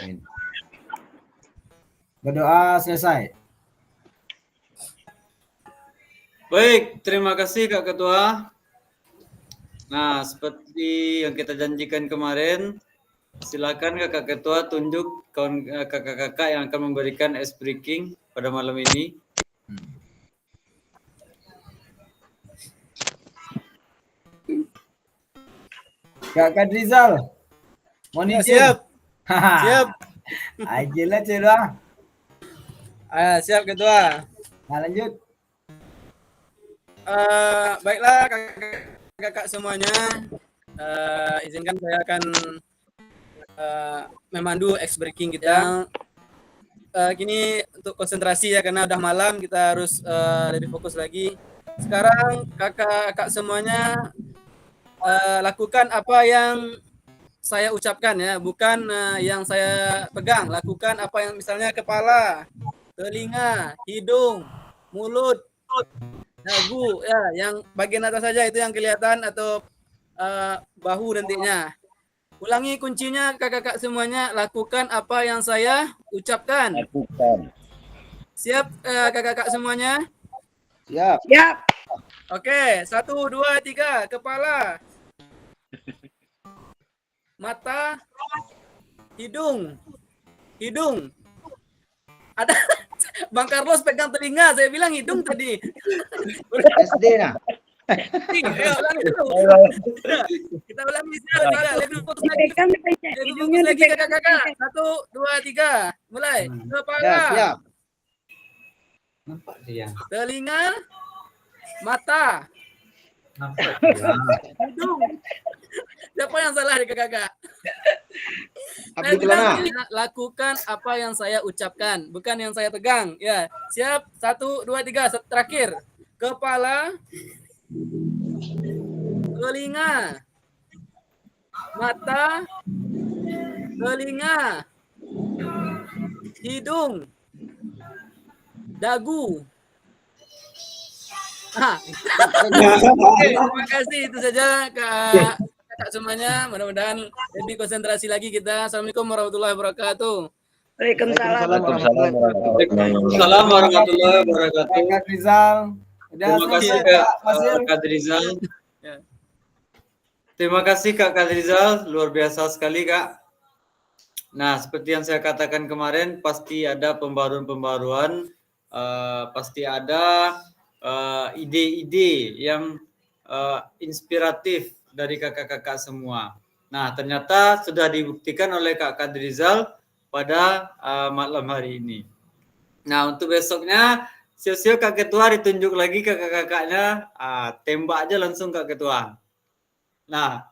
Amin. Berdoa selesai. Baik, terima kasih Kak Ketua. Nah, seperti yang kita janjikan kemarin, silakan Kakak Ketua tunjuk kakak-kakak yang akan memberikan ice breaking pada malam ini. Kak Kadrizal. Mohon Ya, izin. siap. Siap. Ajalah Cela. Siap Ketua. Nah, lanjut. Baiklah kakak semuanya. Izinkan saya akan memandu ice breaking kita. Kini untuk konsentrasi ya, karena udah malam kita harus lebih fokus lagi. Sekarang kakak semuanya lakukan apa yang saya ucapkan ya, bukan yang saya pegang. Lakukan apa yang misalnya kepala, telinga, hidung, mulut, dagu ya, yang bagian atas saja itu yang kelihatan, atau bahu nantinya. Ulangi kuncinya kakak-kakak semuanya, lakukan apa yang saya ucapkan. Lakukan. Siap kakak-kakak semuanya? Siap. Siap. Oke, 1, 2, 3. Kepala, mata, hidung. Ada Bang Carlos pegang telinga, saya bilang hidung tadi. SD nah. Ayo, ulangi dulu. Kita ulangi sekali. Lebih fokus lagi. Dipegang, Lebih fokus lagi kakak-kakak. 1, 2, 3. Mulai. Kepala. Ya, siap. Nampak dia. Telinga. Mata. Nampak dia. Hidung. Siapa yang salah nih kakak-kakak? Abdi Kelana. Lakukan apa yang saya ucapkan, bukan yang saya pegang. Ya, siap. 1, 2, 3. Terakhir. Kepala. Telinga. Mata. Telinga. Hidung. Dagu. Oke, terima kasih, itu saja kakak semuanya. Mudah-mudahan lebih konsentrasi lagi kita. Assalamualaikum warahmatullahi wabarakatuh. Waalaikumsalam. Waalaikumsalam warahmatullahi wabarakatuh. Kak Kadrizal. Udah Terima kasih selesai, Kak Masir. Kadrizal. Ya. Terima kasih Kak Kadrizal, luar biasa sekali Kak. Nah, seperti yang saya katakan kemarin, pasti ada pembaruan-pembaruan, pasti ada ide-ide yang inspiratif dari kakak-kakak semua. Nah, ternyata sudah dibuktikan oleh Kak Kadrizal pada malam hari ini. Nah, untuk besoknya, siap-siap Kak Ketua ditunjuk lagi kakak-kakaknya, tembak aja langsung Kak Ketua. Nah,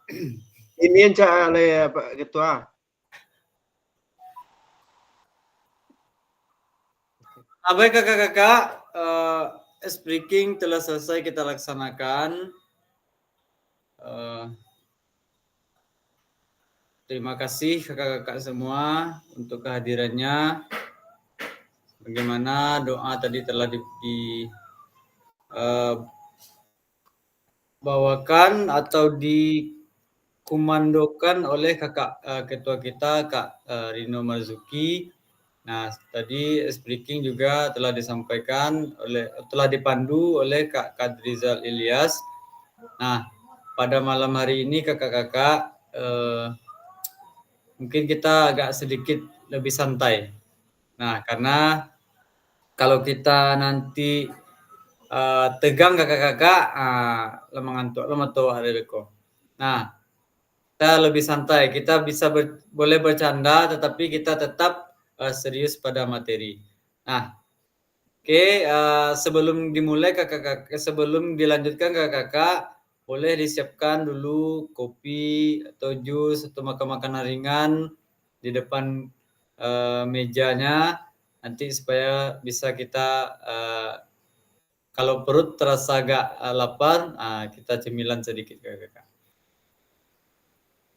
Ini yang oleh Pak Ketua. baik kakak-kakak, ice breaking telah selesai kita laksanakan. Terima kasih kakak-kakak semua untuk kehadirannya. Bagaimana doa tadi telah dibawakan atau dikumandokan oleh kakak ketua kita Kak Rino Marzuki. Nah, tadi speaking juga telah disampaikan telah dipandu oleh Kak Kadrizal Ilyas. Nah, pada malam hari ini kakak-kakak mungkin kita agak sedikit lebih santai. Nah, karena kalau kita nanti tegang kakak-kakak, lemah ngantuk, lemah tua adekku. Nah, kita lebih santai, kita bisa boleh bercanda, tetapi kita tetap serius pada materi. Nah, oke, sebelum dimulai kakak-kakak, sebelum dilanjutkan kakak-kakak, boleh disiapkan dulu kopi atau jus atau makan-makanan ringan di depan mejanya, nanti supaya bisa kita kalau perut terasa agak lapar, kita cemilan sedikit kakak-kakak.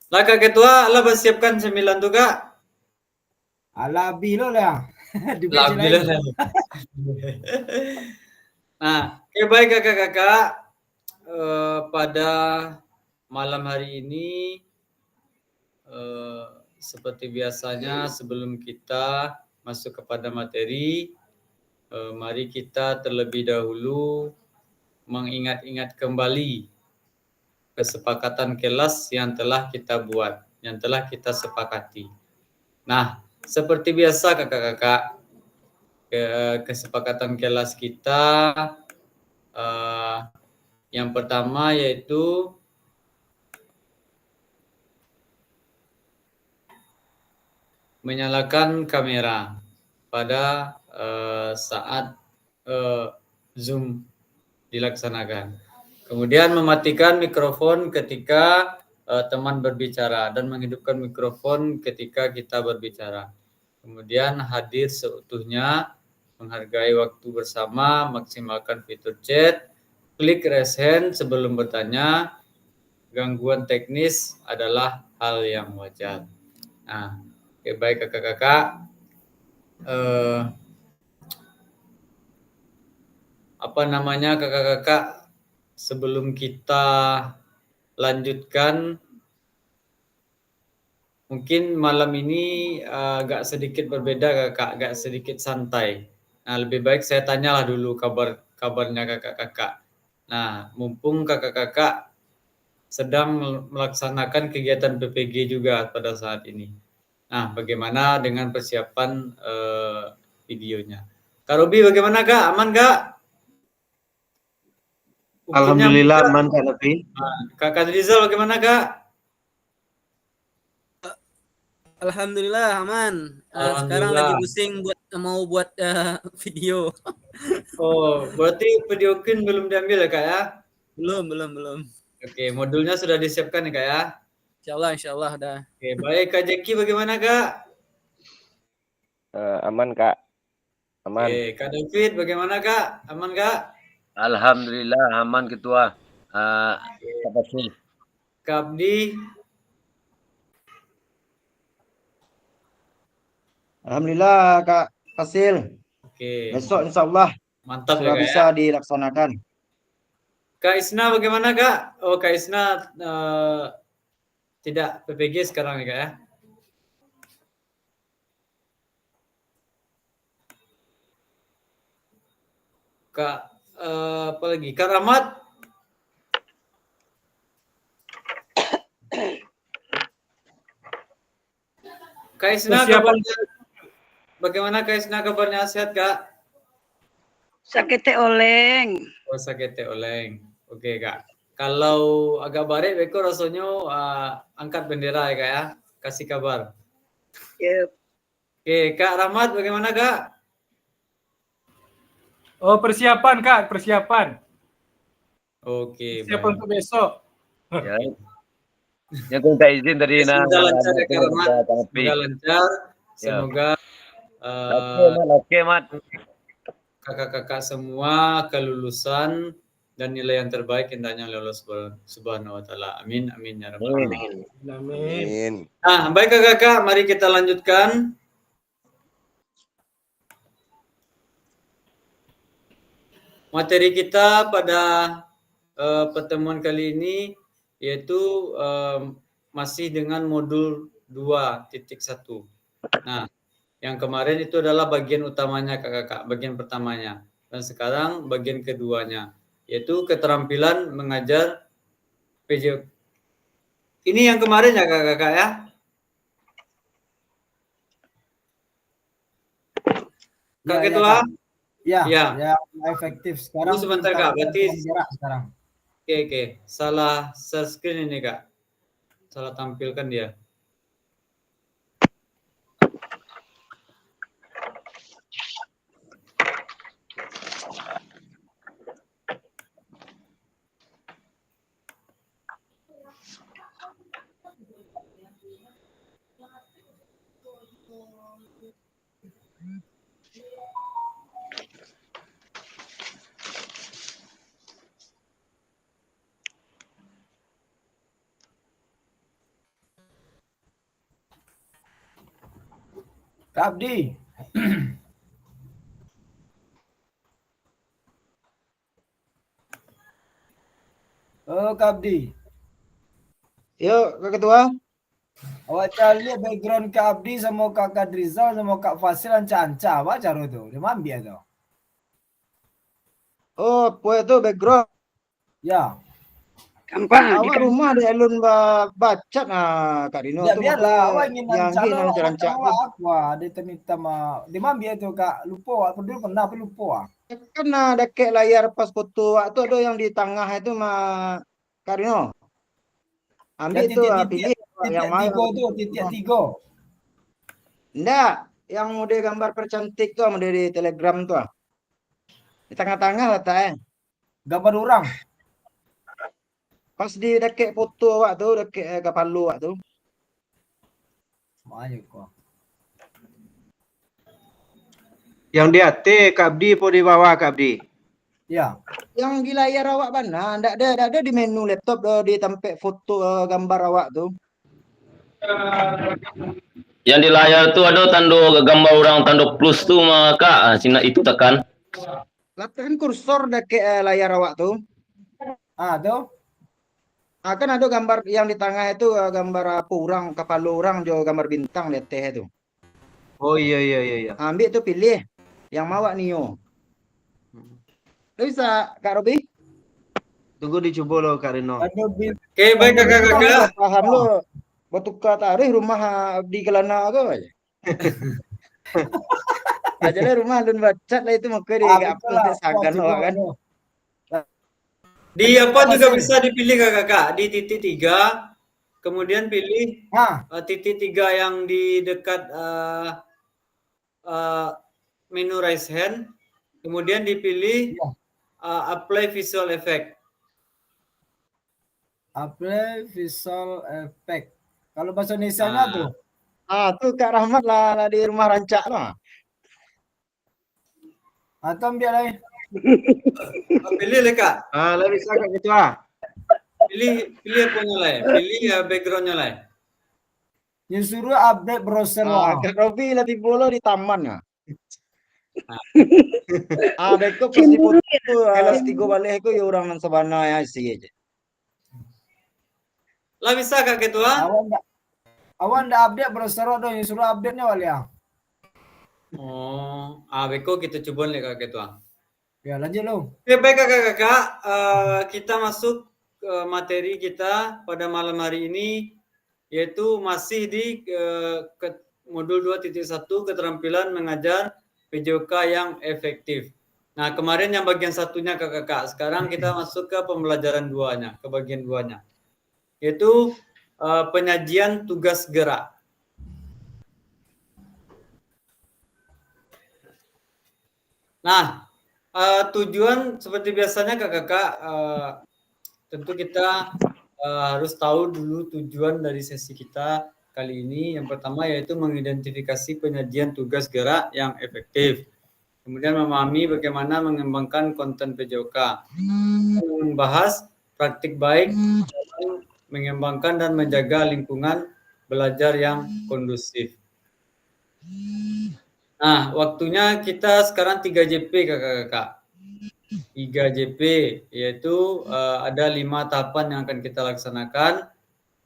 Lah Kak Ketua, lah bersiapkan cemilan tuh Kak. Ala bilo lah. Labil lah. Nah, oke baik kakak-kakak, pada malam hari ini seperti biasanya sebelum kita masuk kepada materi, mari kita terlebih dahulu mengingat-ingat kembali kesepakatan kelas yang telah kita buat, yang telah kita sepakati. Nah, seperti biasa kakak-kakak, kesepakatan kelas kita yang pertama yaitu menyalakan kamera pada saat Zoom dilaksanakan. Kemudian mematikan mikrofon ketika teman berbicara dan menghidupkan mikrofon ketika kita berbicara. Kemudian hadir seutuhnya, menghargai waktu bersama, maksimalkan fitur chat, klik raise hand sebelum bertanya. Gangguan teknis adalah hal yang wajar. Nah, oke, baik kakak-kakak. Kakak-kakak, sebelum kita lanjutkan, mungkin malam ini agak sedikit berbeda kakak, agak sedikit santai. Nah, lebih baik saya tanyalah dulu kabarnya kakak-kakak. Nah, mumpung kakak-kakak sedang melaksanakan kegiatan PPG juga pada saat ini. Nah, bagaimana dengan persiapan videonya? Kak Robi bagaimana Kak? Aman Kak? Alhamdulillah aman Kak Nabi. Kakak Rizal bagaimana Kak? Alhamdulillah aman. Sekarang Alhamdulillah. lagi pusing mau buat video. Oh, berarti video call belum diambil ya Kak ya? Belum. Oke, modulnya sudah disiapkan ya Kak ya? Insya Allah udah. Oke, baik Kak Jeki bagaimana Kak? Aman Kak, aman. Oke, Kak David bagaimana Kak? Aman Kak? Alhamdulillah aman Ketua. Kak Fasil. Kak Abdi? Alhamdulillah Kak Fasil. Oke, Besok insya Allah mantap ya sudah Kak bisa ya? dilaksanakan. Kak Isna bagaimana Kak? Oh, Kak Isna tidak PPG sekarang ya Kak ya? Kak, apa lagi? Kak Rahmat? Kak Isna kabarnya, bagaimana Kak Isna kabarnya, sehat Kak? Sakit oleng. Oh, sakit oleng. Oke Kak. Kalau agak barik beko rasanya angkat bendera ya Kak ya. Kasih kabar. Yep. Oke, Kak Rahmat bagaimana Kak? Oh, persiapan Kak, persiapan. Oke, Persiapan untuk besok. Ya. Yang minta izin tadi Semoga lancar ya Kak Rahmat. Semoga lancar. Semoga Oke, Mat. kakak-kakak semua kelulusan dan nilai yang terbaik hendaknya oleh Allah Subhanahu wa taala. Amin amin ya rabbal alamin. Amin. Nah, baik kakak-kakak, mari kita lanjutkan. Materi kita pada pertemuan kali ini yaitu masih dengan modul 2.1. Nah, yang kemarin itu adalah bagian utamanya kakak-kakak, bagian pertamanya. Dan sekarang bagian keduanya, yaitu keterampilan mengajar PJ. Ini yang kemarin ya kakak-kakak ya? Kak Ketua? Ya, efektif. Sekarang sebentar Kak, berarti sekarang. Oke. Salah share screen ini Kak. Salah tampilkan dia. Kak Abdi. Oh, Kak Abdi. Yuk Kak Ketua. Awak cari lihat background Kak Abdi sama Kak Kadrizal sama Kak Fasil anca-anca. Apa cara tu? Dia mambi tu. Oh, poe itu background. Ya. Gampang. Awak rumah di alun baca nah Kak Dino Ya tuh biarlah. maka Awak ingin yang anca gini lo. rancak Macam awak aku. Dia terminta dia mambi tu Kak. Lupa awak. Peduli pernah apa lupa. kan ada kayak layar pas foto waktu ada yang di tengah itu mah Kak Dino. Ya Ambil itu titik-titik. pilih yang Titik mau. tiga tu. Titik tiga. Enggak, yang mode gambar percantik tuh mode di Telegram tuh. Di tengah-tengah letaknya. Gambar orang. Pas di deket foto awak tuh, deket kapal lu awak tuh. Ayo kau. Yang di atas Kak Abdi po di bawah Kak Abdi. Ya. Yang di layar awak mana? Enggak ada di menu laptop di tempat foto gambar awak tuh. Yang di layar tuh ada tanda gambar orang tanda plus tuh maka sini itu tekan. Letakkan kursor deket layar awak tuh. Tu. Kan ada gambar yang di tengah itu gambar apa orang, kapal orang juga gambar bintang di atas itu. Oh iya. Ambil tuh pilih yang mau Nio. Lu bisa Kak Robi? Tunggu dicoba lo Kak Rino. Ada bil. Oke, baik kakak-kakak. Paham lu bertukar tarikh rumah Abdi Kelana ke aja. Aja lah rumah dan bacat lah itu maka di apa nanti sagan lo kan. Di apa juga bisa dipilih kakak-kakak. Di titik 3, kemudian pilih titik 3 yang di dekat menu raise hand, kemudian dipilih apply visual effect. Apply visual effect. Kalau bahasa Indonesia-nya tuh. Tuh Kak Rahmat lah di rumah rancak lah. Atau ambil lagi. Pilih lah Kak. Lah bisa Kak Ketua. Pilih apanya lah. Pilih backgroundnya lah. Yang suruh update browser lah. Kak Robi latih bola di taman ya. Beko pasti foto kelas 3 balik aku ya orang sabana ya sih aja. Lah bisa Kak Ketua. Awak ndak update browser dong, yang suruh update-nya wali ya. Oh, beko kita coba nih Kak Ketua. Ya lanjut lo. Oke, baik kakak-kakak, kita masuk ke materi kita pada malam hari ini, yaitu masih di modul 2.1 keterampilan mengajar PJOK yang efektif. Nah, kemarin yang bagian satunya kakak-kakak, sekarang kita masuk ke pembelajaran duanya, ke bagian duanya, yaitu penyajian tugas gerak. Nah, tujuan seperti biasanya kakak-kakak, tentu kita harus tahu dulu tujuan dari sesi kita kali ini. Yang pertama yaitu mengidentifikasi penyajian tugas gerak yang efektif. Kemudian memahami bagaimana mengembangkan konten PJOK. Membahas praktik baik dalam mengembangkan dan menjaga lingkungan belajar yang kondusif. Nah, waktunya kita sekarang 3JP kakak-kakak. 3JP yaitu ada 5 tahapan yang akan kita laksanakan.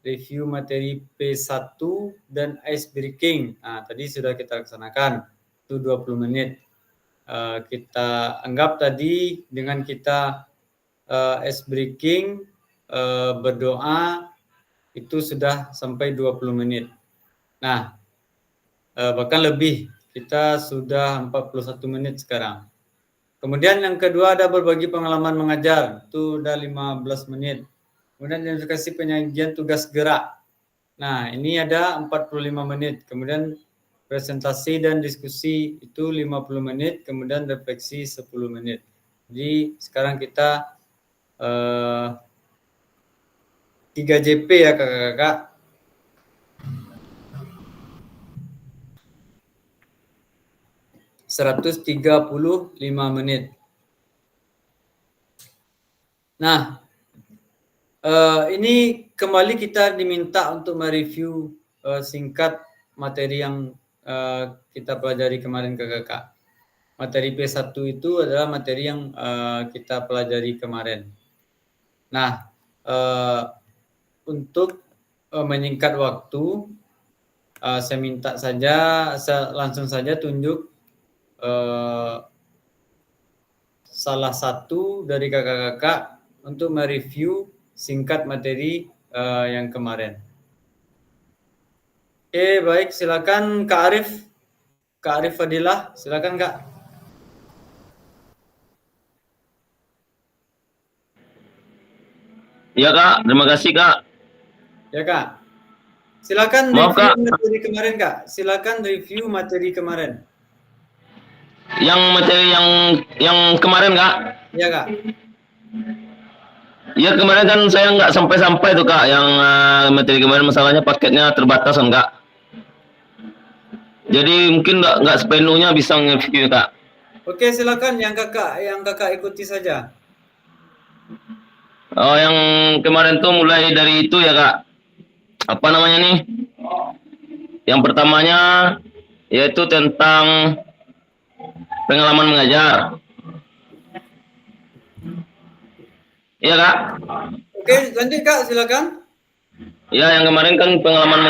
Review materi P1 dan ice breaking. Nah, tadi sudah kita laksanakan. Itu 20 menit. Kita anggap tadi dengan kita ice breaking, berdoa, itu sudah sampai 20 menit. Nah, bahkan lebih. Kita sudah 41 menit sekarang. Kemudian yang kedua ada berbagi pengalaman mengajar. Itu udah 15 menit. Kemudian identifikasi penyajian tugas gerak. Nah, ini ada 45 menit. Kemudian presentasi dan diskusi itu 50 menit. Kemudian refleksi 10 menit. Jadi sekarang kita 3JP ya kakak-kakak. ...135 menit. Nah, ini kembali kita diminta untuk mereview singkat materi yang kita pelajari kemarin kakak. Materi P1 itu adalah materi yang kita pelajari kemarin. Nah, untuk menyingkat waktu, saya minta saja, langsung saja tunjuk salah satu dari kakak-kakak untuk mereview singkat materi yang kemarin. Oke, baik, silakan Kak Arif. Kak Arif Fadilah, silakan Kak. Ya Kak, terima kasih Kak. Ya Kak. Silakan Maaf, review Kak. materi kemarin Kak. Silakan review materi kemarin. Yang materi yang kemarin Kak. Ya Kak. Ya kemarin kan saya nggak sampai-sampai tuh Kak, yang materi kemarin masalahnya paketnya terbatas kan Kak. Jadi mungkin nggak sepenuhnya bisa nge-review Kak. Oke, silakan yang kakak ikuti saja. Oh, yang kemarin tuh mulai dari itu ya Kak. Apa namanya nih? Yang pertamanya yaitu tentang pengalaman mengajar. Iya Kak. Oke, lanjut Kak, silakan. Ya, yang kemarin kan pengalaman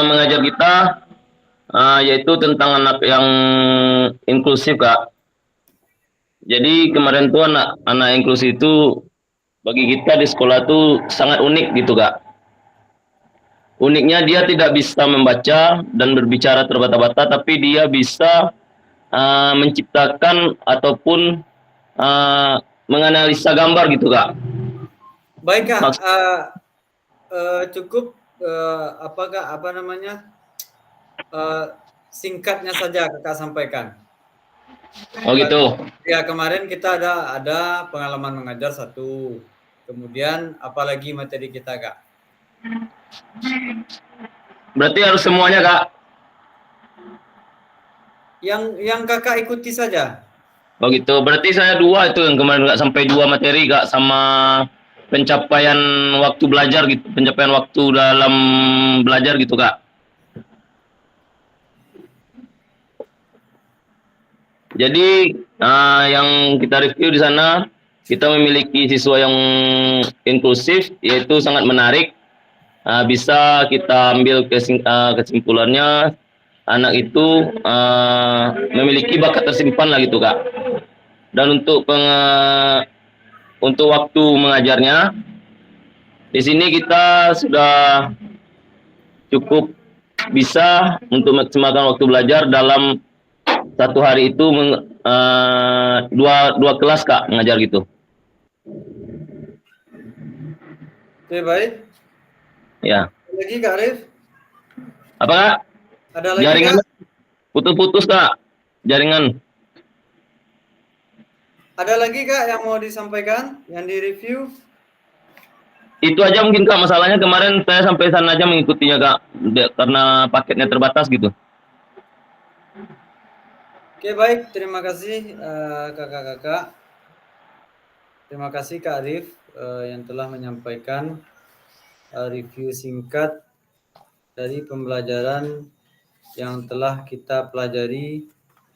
mengajar kita yaitu tentang anak yang inklusif Kak. Jadi kemarin tuh anak inklusif itu bagi kita di sekolah tuh sangat unik gitu Kak. Uniknya dia tidak bisa membaca dan berbicara terbata-bata, tapi dia bisa menciptakan ataupun menganalisa gambar gitu Kak. Baik Kak, cukup singkatnya saja Kakak sampaikan. Oh gitu. Ya, kemarin kita ada pengalaman mengajar satu. Kemudian apalagi materi kita Kak? Berarti harus semuanya Kak. Yang Kakak ikuti saja. Oh gitu. Berarti saya dua itu yang kemarin nggak sampai dua materi Kak, sama pencapaian waktu belajar gitu, pencapaian waktu dalam belajar gitu Kak. Jadi yang kita review di sana, kita memiliki siswa yang inklusif, yaitu sangat menarik. Bisa kita ambil kesimpulannya, anak itu memiliki bakat tersimpan lah gitu Kak. Dan untuk waktu mengajarnya, di sini kita sudah cukup bisa untuk maksimalkan waktu belajar dalam satu hari itu dua kelas Kak mengajar gitu. Oke, baik. Ya. Ada lagi Kak Arif? Apa Kak? Ada lagi Jaringan Kak? putus-putus Kak. Jaringan. Ada lagi Kak yang mau disampaikan, yang direview? Itu aja mungkin Kak, masalahnya kemarin saya sampai sana aja mengikutinya Kak, karena paketnya terbatas gitu. Oke, baik, terima kasih kakak-kakak. Terima kasih Kak Arif yang telah menyampaikan review singkat dari pembelajaran yang telah kita pelajari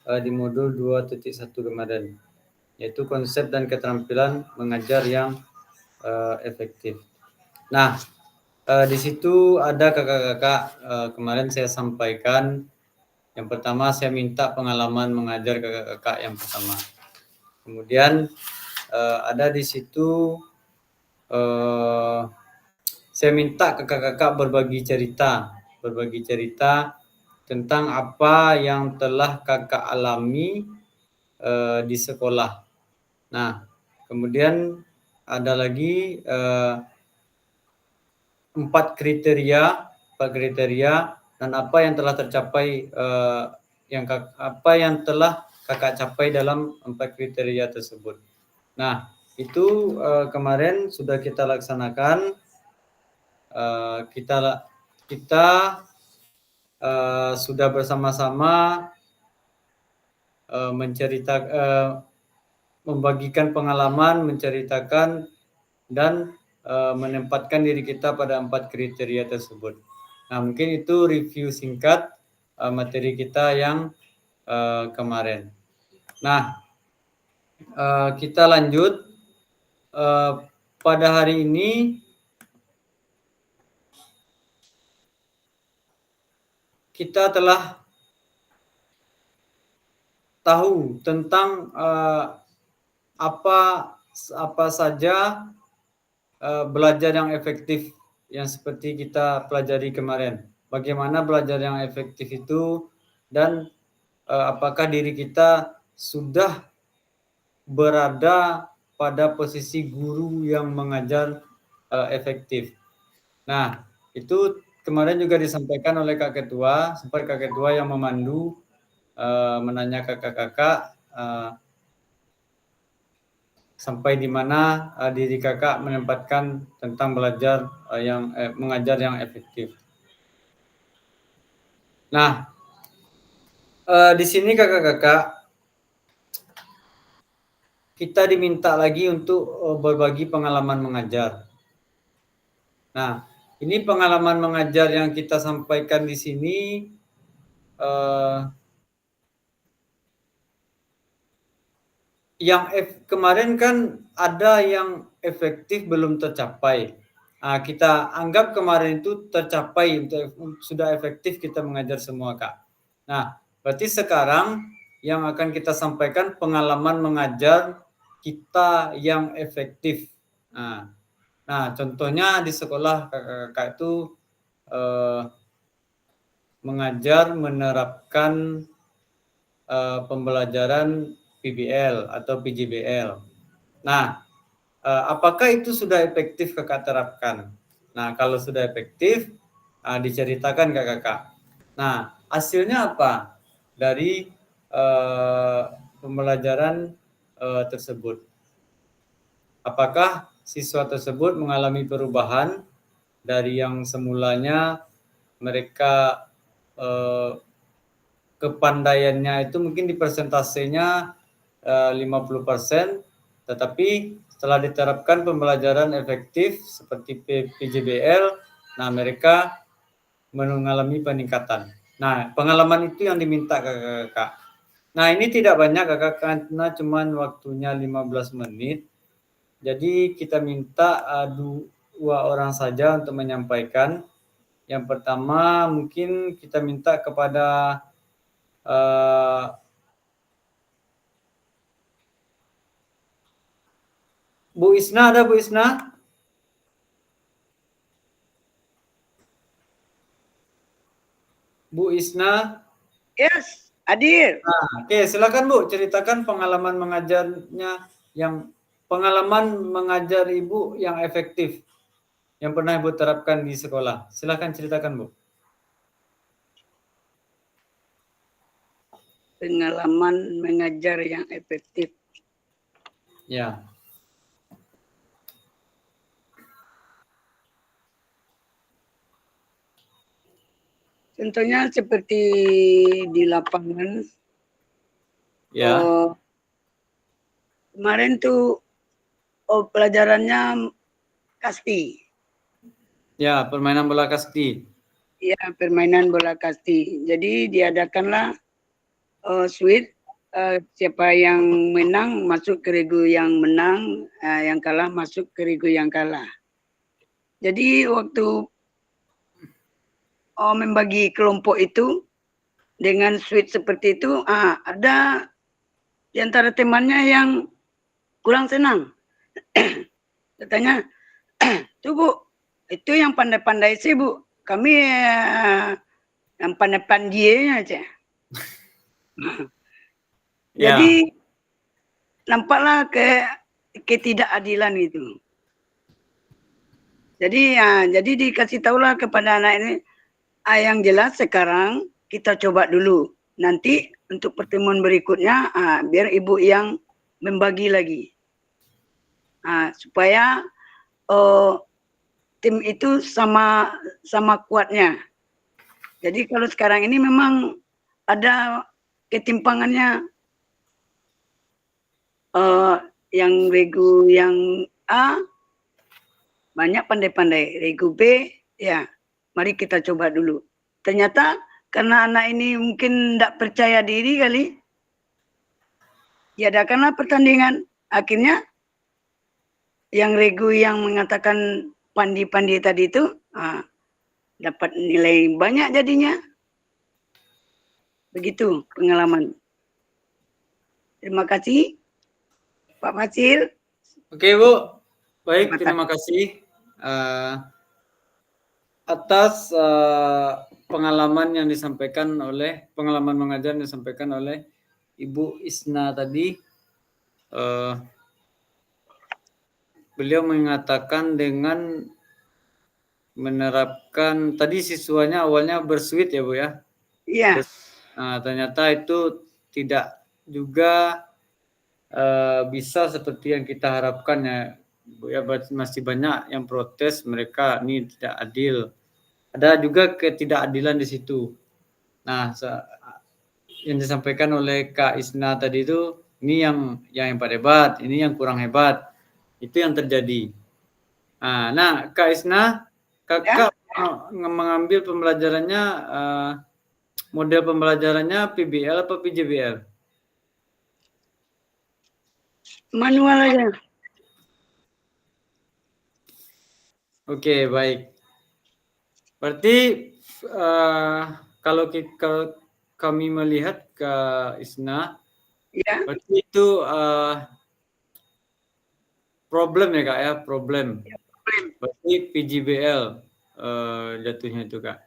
di modul 2.1 kemarin, yaitu konsep dan keterampilan mengajar yang efektif. Nah, di situ ada kakak-kakak kemarin saya sampaikan. Yang pertama saya minta pengalaman mengajar kakak-kakak yang pertama. Kemudian ada di situ saya minta kakak-kakak berbagi cerita tentang apa yang telah kakak alami di sekolah. Nah, kemudian ada lagi 4 kriteria dan apa yang telah tercapai apa yang telah kakak capai dalam 4 kriteria tersebut. Nah, itu kemarin sudah kita laksanakan. Kita sudah bersama-sama membagikan pengalaman, menceritakan dan menempatkan diri kita pada 4 kriteria tersebut. Nah, mungkin itu review singkat materi kita yang kemarin. Nah, kita lanjut pada hari ini. kita telah tahu tentang apa saja belajar yang efektif yang seperti kita pelajari kemarin. Bagaimana belajar yang efektif itu, dan apakah diri kita sudah berada pada posisi guru yang mengajar efektif. Nah, itu kemarin juga disampaikan oleh Kak Ketua, seperti Kak Ketua yang memandu, menanya kakak-kakak sampai di mana diri kakak menempatkan tentang belajar mengajar yang efektif. Nah, di sini kakak-kakak kita diminta lagi untuk berbagi pengalaman mengajar. Nah, ini pengalaman mengajar yang kita sampaikan di sini kemarin kan ada yang efektif belum tercapai. Kita anggap kemarin itu tercapai, sudah efektif kita mengajar semua, Kak. Nah, berarti sekarang yang akan kita sampaikan pengalaman mengajar kita yang efektif. Nah, contohnya di sekolah kakak-kakak itu mengajar menerapkan pembelajaran PBL atau PJBL. Nah, apakah itu sudah efektif kakak terapkan? Nah, kalau sudah efektif, diceritakan kakak-kakak. Nah, hasilnya apa dari pembelajaran tersebut? Apakah siswa tersebut mengalami perubahan dari yang semulanya mereka kepandaiannya itu mungkin di persentasenya 50%, tetapi setelah diterapkan pembelajaran efektif seperti PJBL, nah mereka mengalami peningkatan. Nah, pengalaman itu yang diminta kakak-kakak. Nah, ini tidak banyak kakak karena cuma waktunya 15 menit. Jadi kita minta 2 orang saja untuk menyampaikan. Yang pertama mungkin kita minta kepada Bu Isna, ada Bu Isna? Bu Isna? Yes, hadir. Oke, silakan Bu, ceritakan pengalaman mengajarnya pengalaman mengajar Ibu yang efektif yang pernah Ibu terapkan di sekolah. Silakan ceritakan, Bu. Pengalaman mengajar yang efektif. Ya. Contohnya seperti di lapangan. Ya. Kemarin tuh pelajarannya kasti. Ya, permainan bola kasti. Ya, permainan bola kasti. Jadi diadakanlah sweet, siapa yang menang masuk ke regu yang menang, yang kalah masuk ke regu yang kalah. Jadi waktu membagi kelompok itu dengan sweet seperti itu, ada di antara temannya yang kurang senang. Katanya, tuh Bu, itu yang pandai-pandai sih Bu, kami yang pandai-pandai aja. Jadi nampaklah ketidakadilan itu. Jadi dikasih tahulah kepada anak ini, yang jelas sekarang kita coba dulu. Nanti untuk pertemuan berikutnya biar ibu yang membagi lagi. Supaya tim itu sama kuatnya. Jadi kalau sekarang ini memang ada ketimpangannya, yang regu yang A banyak pandai-pandai, regu B ya mari kita coba dulu. Ternyata karena anak ini mungkin tidak percaya diri kali, diadakanlah pertandingan. Akhirnya yang regu yang mengatakan pandi-pandi tadi itu dapat nilai banyak jadinya. Begitu pengalaman. Terima kasih Pak Fasil. Oke Bu, baik terima kasih atas pengalaman yang disampaikan oleh pengalaman mengajar yang disampaikan oleh Ibu Isna tadi. Beliau mengatakan dengan menerapkan tadi siswanya awalnya bersuit ya Bu ya. Iya. Nah, ternyata itu tidak juga bisa seperti yang kita harapkan ya Bu ya, masih banyak yang protes mereka ini tidak adil. Ada juga ketidakadilan di situ. Nah, yang disampaikan oleh Kak Isna tadi itu ini yang hebat, ini yang kurang hebat. Itu yang terjadi. Nah, Kak Isna, Kakak mengambil pembelajarannya model pembelajarannya PBL atau PJBL? Manual aja. Oke, baik. Berarti kalau kami melihat Kak Isna, Ya. berarti itu problem ya Kak ya, problem. Berarti PJBL jatuhnya itu Kak.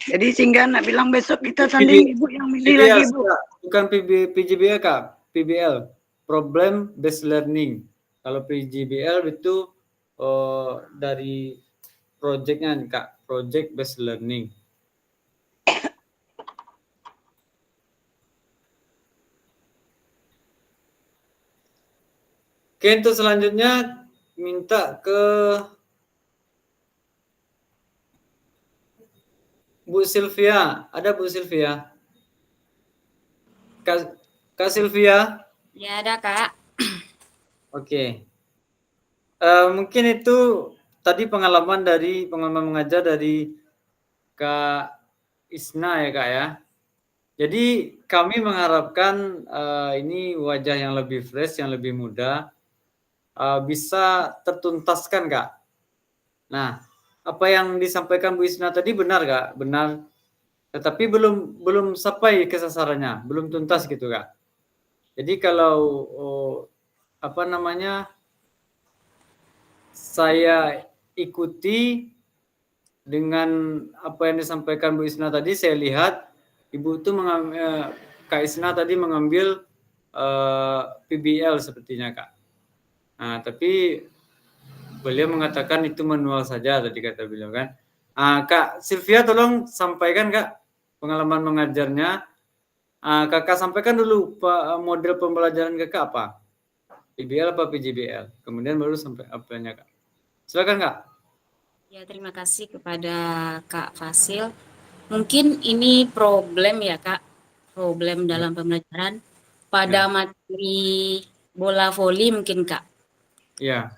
Jadi sehingga nak bilang besok kita tanding Ibu yang milih PBL, lagi Bu. bukan PJBL Kak, PBL, Problem Based Learning. Kalau PJBL itu dari projectnya Kak, Project Based Learning. Oke, untuk selanjutnya minta ke Bu Sylvia. Ada Bu Sylvia? Kak Sylvia? Ya ada Kak. Oke. Mungkin itu tadi pengalaman mengajar dari Kak Isna ya Kak ya. Jadi kami mengharapkan ini wajah yang lebih fresh, yang lebih muda, bisa tertuntaskan Kak. Nah, apa yang disampaikan Bu Isna tadi benar Kak? Benar. Tetapi belum sampai ke sasarannya, belum tuntas gitu Kak. Jadi kalau saya ikuti dengan apa yang disampaikan Bu Isna tadi, saya lihat Ibu itu Kak Isna tadi mengambil PBL sepertinya Kak. Nah, tapi beliau mengatakan itu manual saja tadi kata beliau kan. Kak Sylvia tolong sampaikan Kak pengalaman mengajarnya. Kakak sampaikan dulu model pembelajaran Kakak apa? PBL apa PJBL? Kemudian baru sampai apanya Kak. Silakan Kak. Ya terima kasih kepada Kak Fasil. Mungkin ini problem ya Kak, problem dalam pembelajaran pada materi bola voli mungkin Kak. Ya.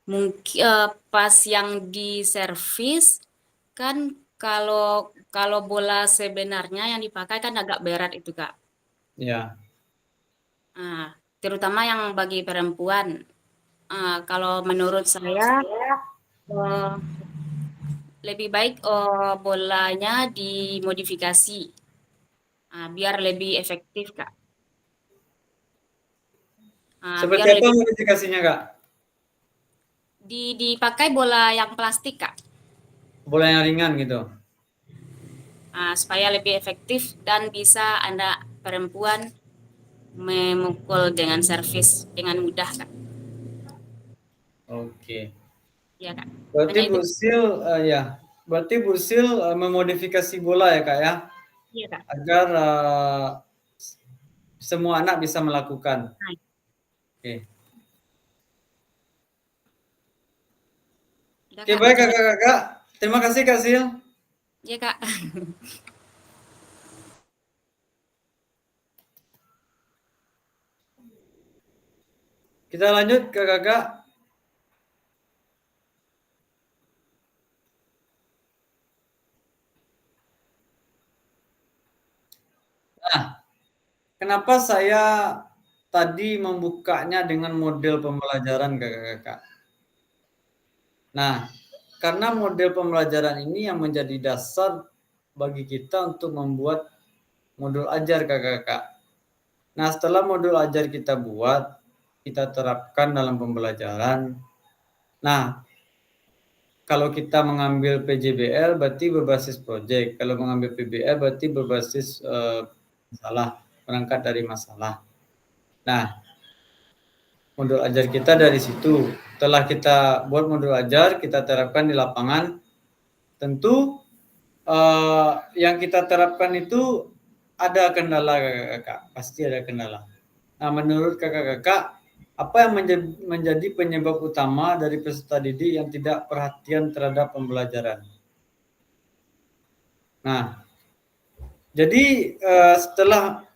Mungkin pas yang di servis kan kalau bola sebenarnya yang dipakai kan agak berat itu Kak. Ya. Terutama yang bagi perempuan. Kalau menurut saya lebih baik bolanya dimodifikasi biar lebih efektif Kak. Seperti apa modifikasinya Kak? Dipakai bola yang plastik Kak. Bola yang ringan gitu. Supaya lebih efektif dan bisa Anda perempuan memukul dengan servis dengan mudah Kak. Oke. Ya Kak. Berarti Bu Sil memodifikasi bola ya Kak ya? Iya Kak. Agar semua anak bisa melakukan. Oke. Oke, baik Kakak. Terima kasih Kak Sil. Iya Kak. Kita lanjut ke Kakak. Nah, kenapa saya tadi membukanya dengan model pembelajaran Kakak-kakak? Nah, karena model pembelajaran ini yang menjadi dasar bagi kita untuk membuat modul ajar kakak-kakak. Nah, setelah modul ajar kita buat, kita terapkan dalam pembelajaran. Nah, kalau kita mengambil PJBL berarti berbasis proyek. Kalau mengambil PBL berarti berbasis masalah, berangkat dari masalah. Nah, modul ajar kita dari situ. Setelah kita buat modul ajar, kita terapkan di lapangan. Tentu yang kita terapkan itu ada kendala kakak-kakak, pasti ada kendala. Nah, menurut kakak-kakak, apa yang menjadi penyebab utama dari peserta didik yang tidak perhatian terhadap pembelajaran? Nah, jadi setelah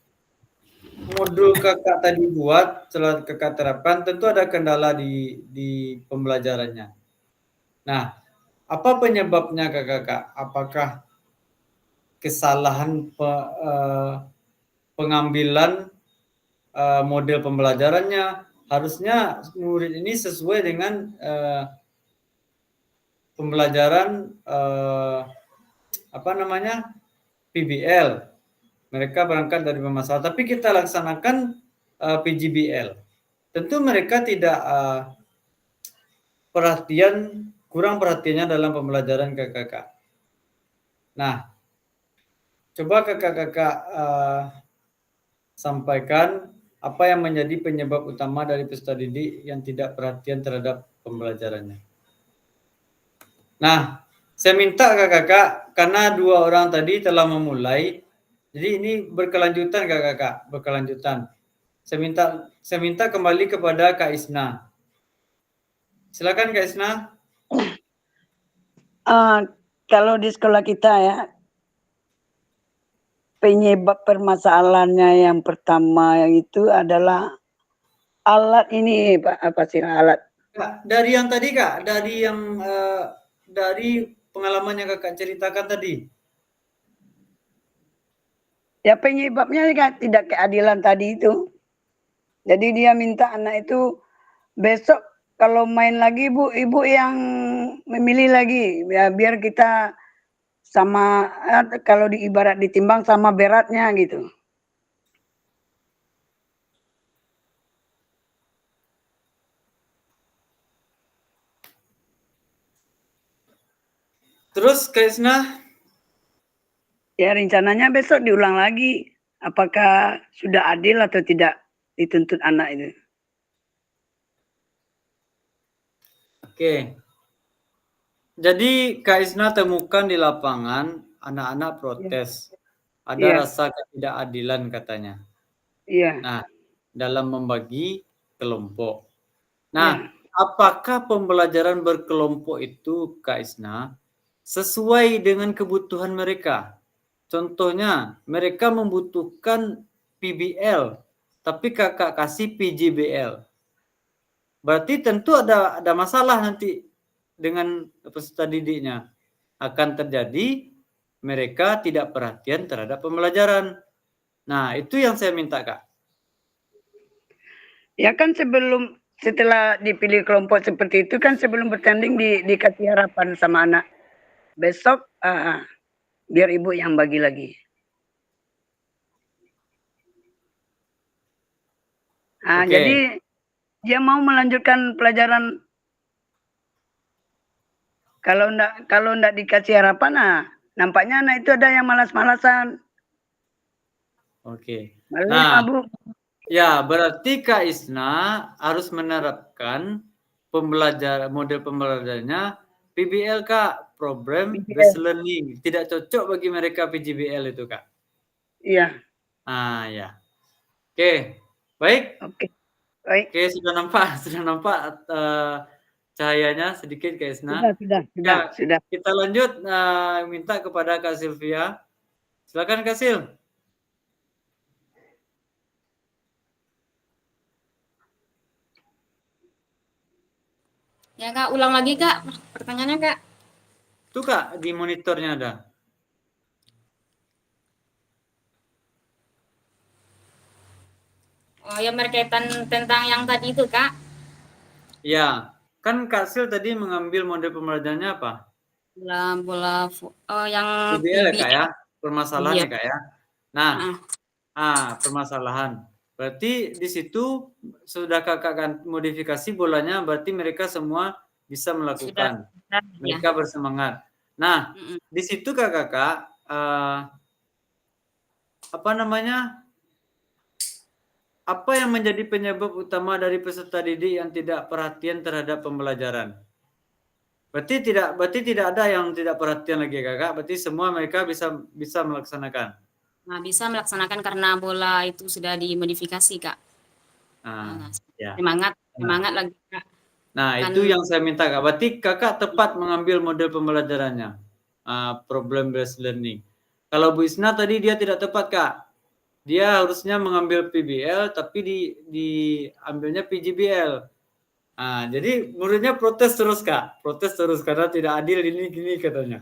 modul kakak tadi buat, setelah kakak terapkan, tentu ada kendala di pembelajarannya. Nah, apa penyebabnya kakak-kakak? Apakah kesalahan pengambilan model pembelajarannya? Harusnya murid ini sesuai dengan pembelajaran PBL. Mereka berangkat dari pemasaran, tapi kita laksanakan PJBL. Tentu mereka tidak kurang perhatiannya dalam pembelajaran kakak-kakak. Nah, coba kakak-kakak sampaikan apa yang menjadi penyebab utama dari peserta didik yang tidak perhatian terhadap pembelajarannya. Nah, saya minta kakak-kakak, karena 2 orang tadi telah memulai, jadi ini berkelanjutan kakak-kakak, berkelanjutan. Saya minta kembali kepada Kak Isna. Silakan Kak Isna. Kalau di sekolah kita ya, penyebab permasalahannya yang pertama itu adalah alat ini, Pak, apa sih alat? Kak, dari yang tadi Kak, dari pengalaman yang kakak ceritakan tadi. Ya penyebabnya kan tidak keadilan tadi itu. Jadi dia minta anak itu besok kalau main lagi ibu yang memilih lagi ya biar kita sama kalau ibarat ditimbang sama beratnya gitu. Terus Kak Isna? Ya rencananya besok diulang lagi. Apakah sudah adil atau tidak dituntut anak itu? Oke. Jadi Kak Isna temukan di lapangan anak-anak protes. Ada rasa ketidakadilan katanya. Iya. Nah, dalam membagi kelompok. Nah, apakah pembelajaran berkelompok itu Kak Isna sesuai dengan kebutuhan mereka? Contohnya, mereka membutuhkan PBL, tapi kakak kasih PJBL. Berarti tentu ada masalah nanti dengan peserta didiknya. Akan terjadi mereka tidak perhatian terhadap pembelajaran. Nah, itu yang saya minta, Kak. Ya kan setelah dipilih kelompok seperti itu kan sebelum bertanding dikasih harapan sama anak. Besok biar ibu yang bagi lagi. Jadi dia mau melanjutkan pelajaran. Kalau enggak dikasih harapan, nampaknya anak itu ada yang malas-malasan. Oke. Nah, Bu. Ya, berarti Kak Isna harus menerapkan model pembelajarannya PBL Kak, Program Based Learning. Tidak cocok bagi mereka PJBL itu Kak. Iya. Ya. Oke, baik. Oke, baik. Oke, sudah nampak cahayanya sedikit Kak Isna. Sudah. Kita lanjut minta kepada Kak Sylvia. Silakan Kak Sil. Ya Kak, ulang lagi Kak pertanyaannya Kak. Tuh Kak, di monitornya ada. Oh, yang berkaitan tentang yang tadi itu Kak? Ya, Kan Kak Sil tadi mengambil model pembelajarannya apa? Yang PBL ya Kak ya? Permasalahan Iya. ya Kak ya? Nah, Ah, permasalahan. Berarti di situ sudah Kakak modifikasi bolanya, berarti mereka semua bisa melakukan. sudah, ya. Mereka bersemangat. Nah, Mm-mm. di situ Kakak apa namanya? Apa yang menjadi penyebab utama dari peserta didik yang tidak perhatian terhadap pembelajaran? Berarti tidak ada yang tidak perhatian lagi Kakak. Berarti semua mereka bisa melaksanakan. Nah, bisa melaksanakan karena bola itu sudah dimodifikasi, Kak. Nah, Nah, ya. semangat lagi, Kak. Nah, Kan- itu yang saya minta Kak. Berarti Kakak tepat mengambil model pembelajarannya. Problem based learning. Kalau Bu Isna tadi dia tidak tepat Kak. Dia harusnya mengambil PBL tapi diambilnya PJBL. Jadi muridnya protes terus Kak. Protes terus karena tidak adil ini gini katanya.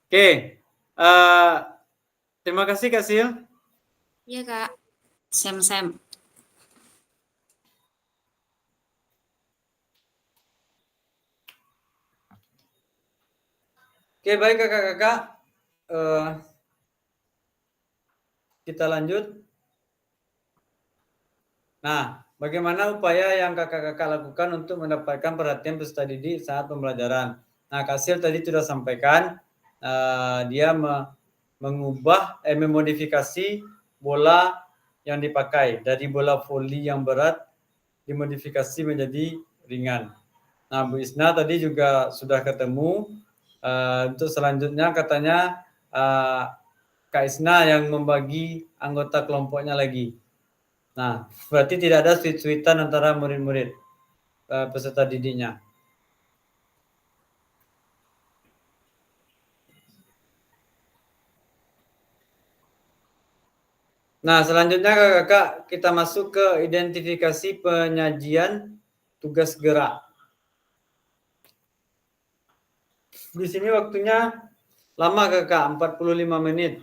Oke. Terima kasih Kak Sil. Iya, Kak. Sem. Oke, baik Kakak-kakak. Kita lanjut. Nah, bagaimana upaya yang kakak-kakak lakukan untuk mendapatkan perhatian peserta didik saat pembelajaran? Nah, Kak Sil tadi sudah sampaikan dia memodifikasi bola yang dipakai dari bola voli yang berat dimodifikasi menjadi ringan. Nah, Bu Isna tadi juga sudah ketemu. Untuk selanjutnya katanya Kak Isna yang membagi anggota kelompoknya lagi. Nah, berarti tidak ada sweet-sweetan antara murid-murid peserta didiknya. Nah, selanjutnya kakak kita masuk ke identifikasi penyajian tugas gerak. Di sini waktunya lama kakak, 45 menit.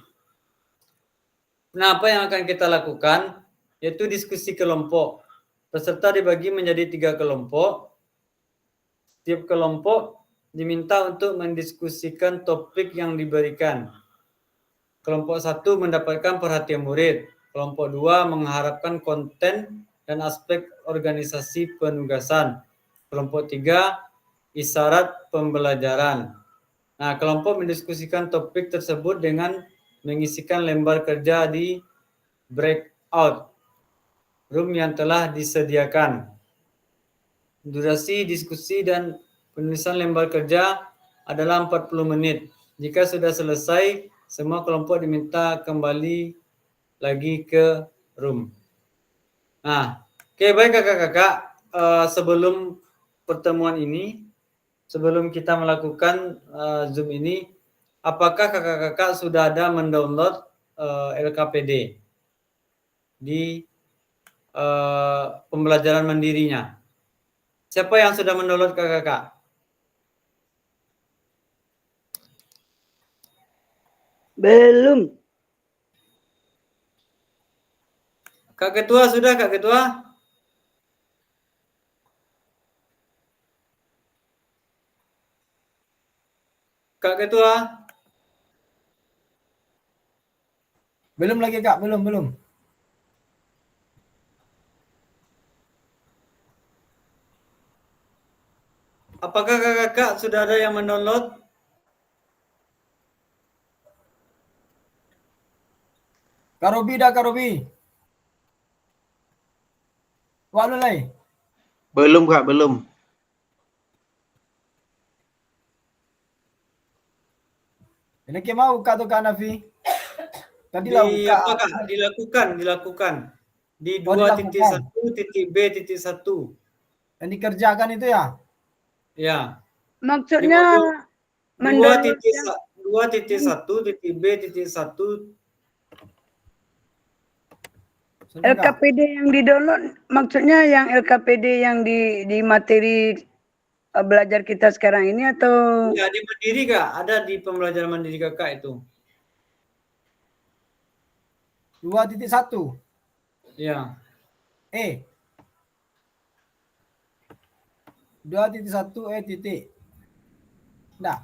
Nah, apa yang akan kita lakukan? Yaitu diskusi kelompok. Peserta dibagi menjadi 3 kelompok. Setiap kelompok diminta untuk mendiskusikan topik yang diberikan. Kelompok 1 mendapatkan perhatian murid. Kelompok 2 mengharapkan konten dan aspek organisasi penugasan. Kelompok 3 isyarat pembelajaran. Nah, kelompok mendiskusikan topik tersebut dengan mengisikan lembar kerja di breakout room yang telah disediakan. Durasi diskusi dan penulisan lembar kerja adalah 40 menit. Jika sudah selesai, semua kelompok diminta kembali lagi ke room. Nah, oke, baik kakak-kakak. Sebelum pertemuan ini, sebelum kita melakukan Zoom ini, apakah kakak-kakak sudah ada mendownload LKPD di pembelajaran mandirinya? Siapa yang sudah mendownload kakak-kakak? Belum. Kak Ketua sudah, Kak Ketua? Kak Ketua? Belum lagi Kak, belum. Apakah kakak-kakak sudah ada yang mendownload? Karobi dah Karobi. Wak Lulai. Belum Kak, belum. Ini ke mau Kak tu Kak Nafi. Tadi lah Di Kak. apa Kak? Dilakukan. Di Oh, dilakukan. 2.1.b.1. Yang dikerjakan itu ya? Ya. Maksudnya mendownload 2.1.b.1 LKPD yang di-download, maksudnya yang LKPD yang di materi belajar kita sekarang ini atau? Ya, di Mandiri Kak, ada di pembelajaran Mandiri kakak itu. 2.1. Ya. 2.1 E titik. Nggak.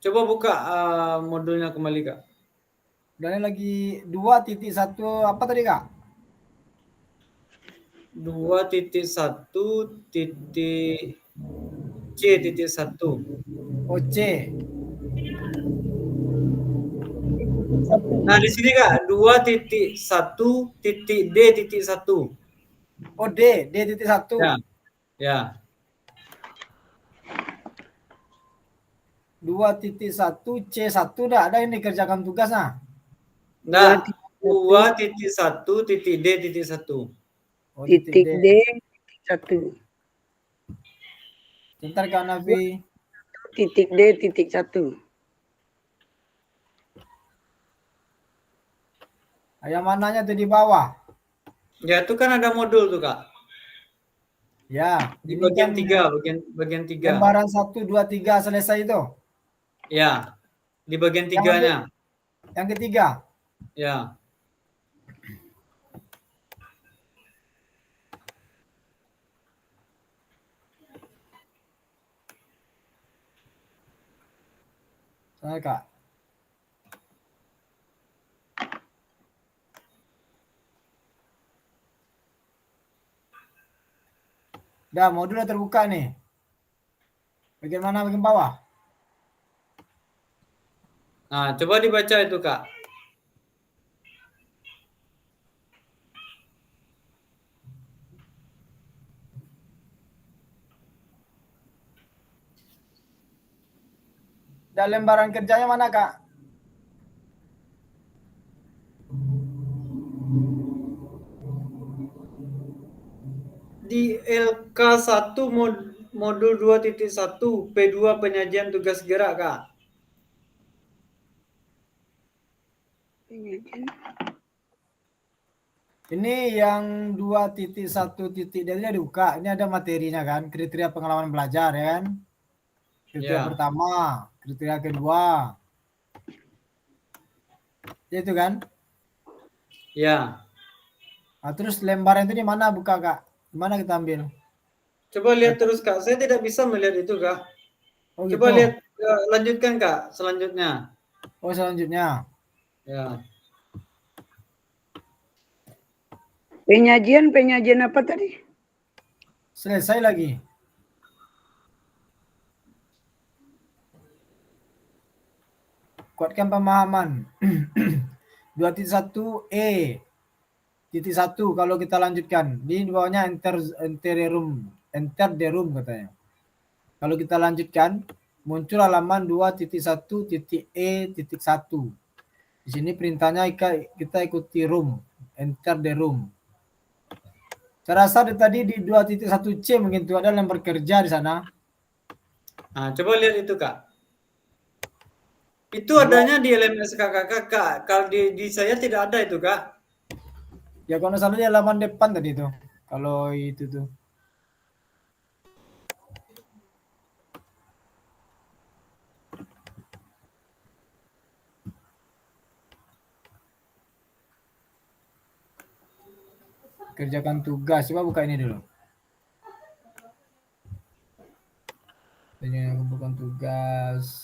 Coba buka modulnya kembali Kak. Dan lagi 2.1 apa tadi Kak? 2.1 titik C.1. Oh C. Nah, di sini Kak, 2.1 titik D.1. Oh D.1. Ya, ya. 2.1 C1 dah ada ini kerjakan tugas nah. Nah, 2.1 titik D.1. Oh titik D, titik 1. Bentar Kak Nafi. Titik D, titik 1. Yang mananya tuh di bawah? Ya, itu kan ada modul tuh Kak. Ya, Di ini bagian kan 3, bagian 3. lembaran 1, 2, 3 selesai itu. Ya, di bagian 3-nya. Yang ketiga. Ya. Sana Kak. Dah, modulnya terbuka nih. Bagian mana bagian bawah? Nah, coba dibaca itu Kak. Dan lembaran kerjanya mana Kak? Di LK1 modul 2.1 P2 penyajian tugas gerak Kak. Ini yang 2.1 titik dia dibuka. Ini ada materinya kan, kriteria pengalaman belajar ya kan. Kriteria Ya. pertama, kriteria kedua. Itu kan. Ya. Nah, terus lembaran itu di mana buka Kak? Di mana kita ambil? Coba lihat terus Kak. Saya tidak bisa melihat itu Kak. Oh Coba gitu. lihat lanjutkan Kak selanjutnya. Oh selanjutnya. Ya. Penyajian apa tadi? Selesai lagi. Kuatkan pemahaman. 2.1 E titik 1 kalau kita lanjutkan. Di bawahnya enter the room katanya. Kalau kita lanjutkan muncul halaman 2.1 titik E titik 1. Di sini perintahnya kita ikuti room, enter the room. Saya rasa tadi di 2.1 C mungkin itu ada lembar kerja di sana. Nah, coba lihat itu Kak. Itu adanya di LMS Kak. Kalau di saya tidak ada itu Kak. Ya kalau salah di halaman depan tadi itu. Kalau itu tuh. Kerjakan tugas. Coba buka ini dulu. Ini bukan tugas.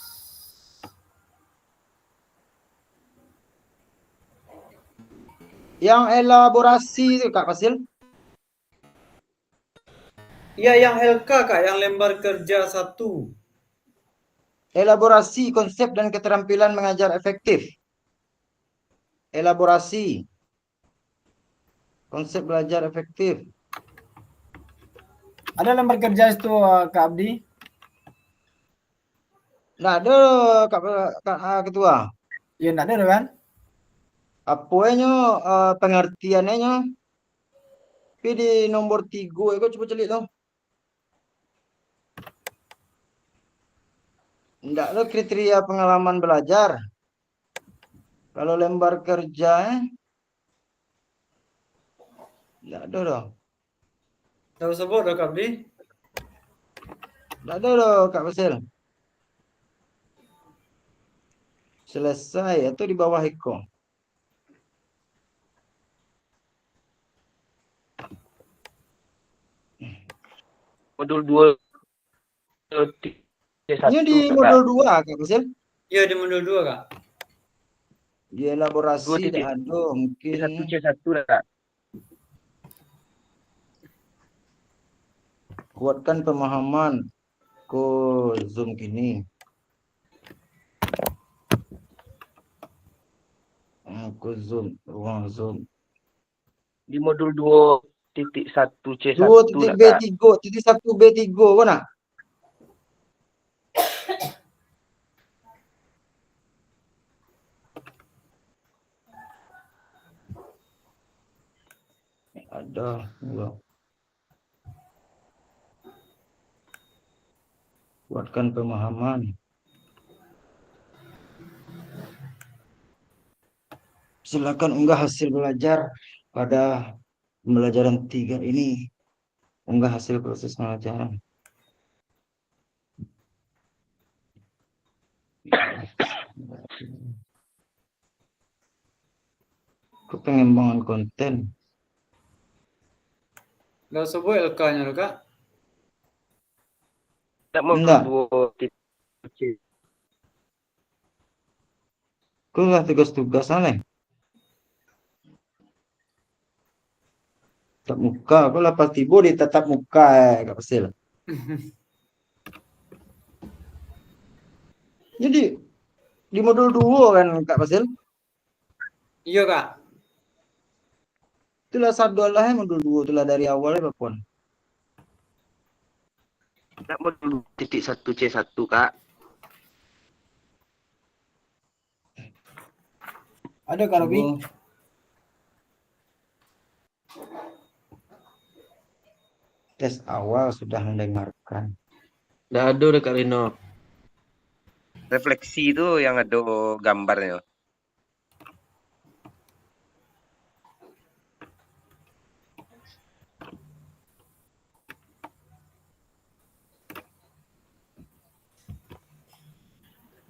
Yang elaborasi itu Kak Fasil. Iya, yang LK Kak, yang lembar kerja 1. Elaborasi konsep dan keterampilan mengajar efektif. Elaborasi konsep belajar efektif. Ada lembar kerja itu Kak Abdi? Nggak ada Kak, Ketua. Ya enggak ada kan? Apanya pengertiannya? Tapi di nomor 3 itu coba celik tuh. Enggak ada kriteria pengalaman belajar. Kalau lembar kerja enggak ada dong. Tahu sebut Kak Abdi? Enggak ada loh Kak Fasil. Selesai itu di bawah Eko. modul 2 C1 Ini di Kak. modul 2 Kak Fasil. Iya di modul 2 Kak. Di elaborasi 2.1 ada mungkin C1 lah Kak. kuatkan pemahaman ke Zoom gini. Ke Zoom, ruang Zoom. Di modul 2.1 C1 lah Kak. 2.B3, titik 1B3 mana? Ada, enggak. Kuatkan pemahaman. Silakan unggah hasil belajar pada pembelajaran 3 ini. Unggah hasil proses pembelajaran. Ke pengembangan konten. Nggak usah buat LK-nya loh Kak. Tak modul Enggak. 2.1 C. Kau nggak tugas-tugas aneh. Tatap muka, kau lepas tiba di tatap muka Kak Fasil. Jadi di modul 2 kan Kak Fasil? Iya Kak. Itulah sabda modul 2 itulah dari awalnya Bapak. Tak modul 2.1 C1 Kak. Ada Kak Robi? Oh. Tes awal sudah mendengarkan. Nggak ada deh Kak Rino. Refleksi itu yang ada gambarnya.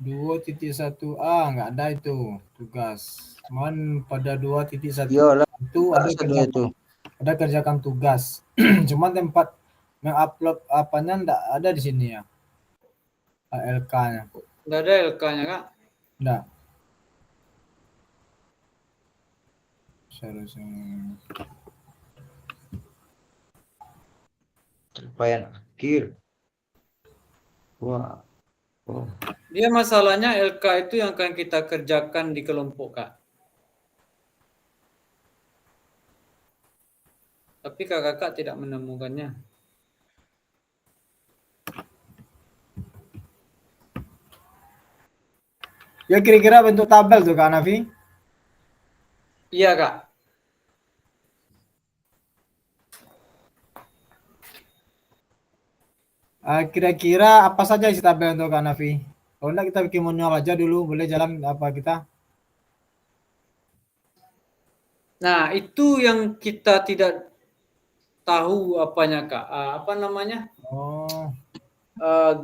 Dua titik satu A nggak ada itu tugas. Cuman pada 2.1 Iyalah, itu ada sudah itu. kerjakan tugas. Cuman tempat mengupload apanya nggak ada di sini ya. LK-nya. Nggak ada LK-nya Kak. Nggak. Seharusnya. Capaian akhir. Wah. Oh. Dia masalahnya LK itu yang akan kita kerjakan di kelompok Kak. Tapi kakak tidak menemukannya. Ya kira-kira bentuk tabel tuh Kak Nafi. Iya Kak. Kira-kira apa saja isi tabel untuk Kak Nafi? Kalau enggak kita bikin manual aja dulu, boleh jalan apa kita? Nah, itu yang kita tidak tahu apanya Kak. Apa namanya? Oh,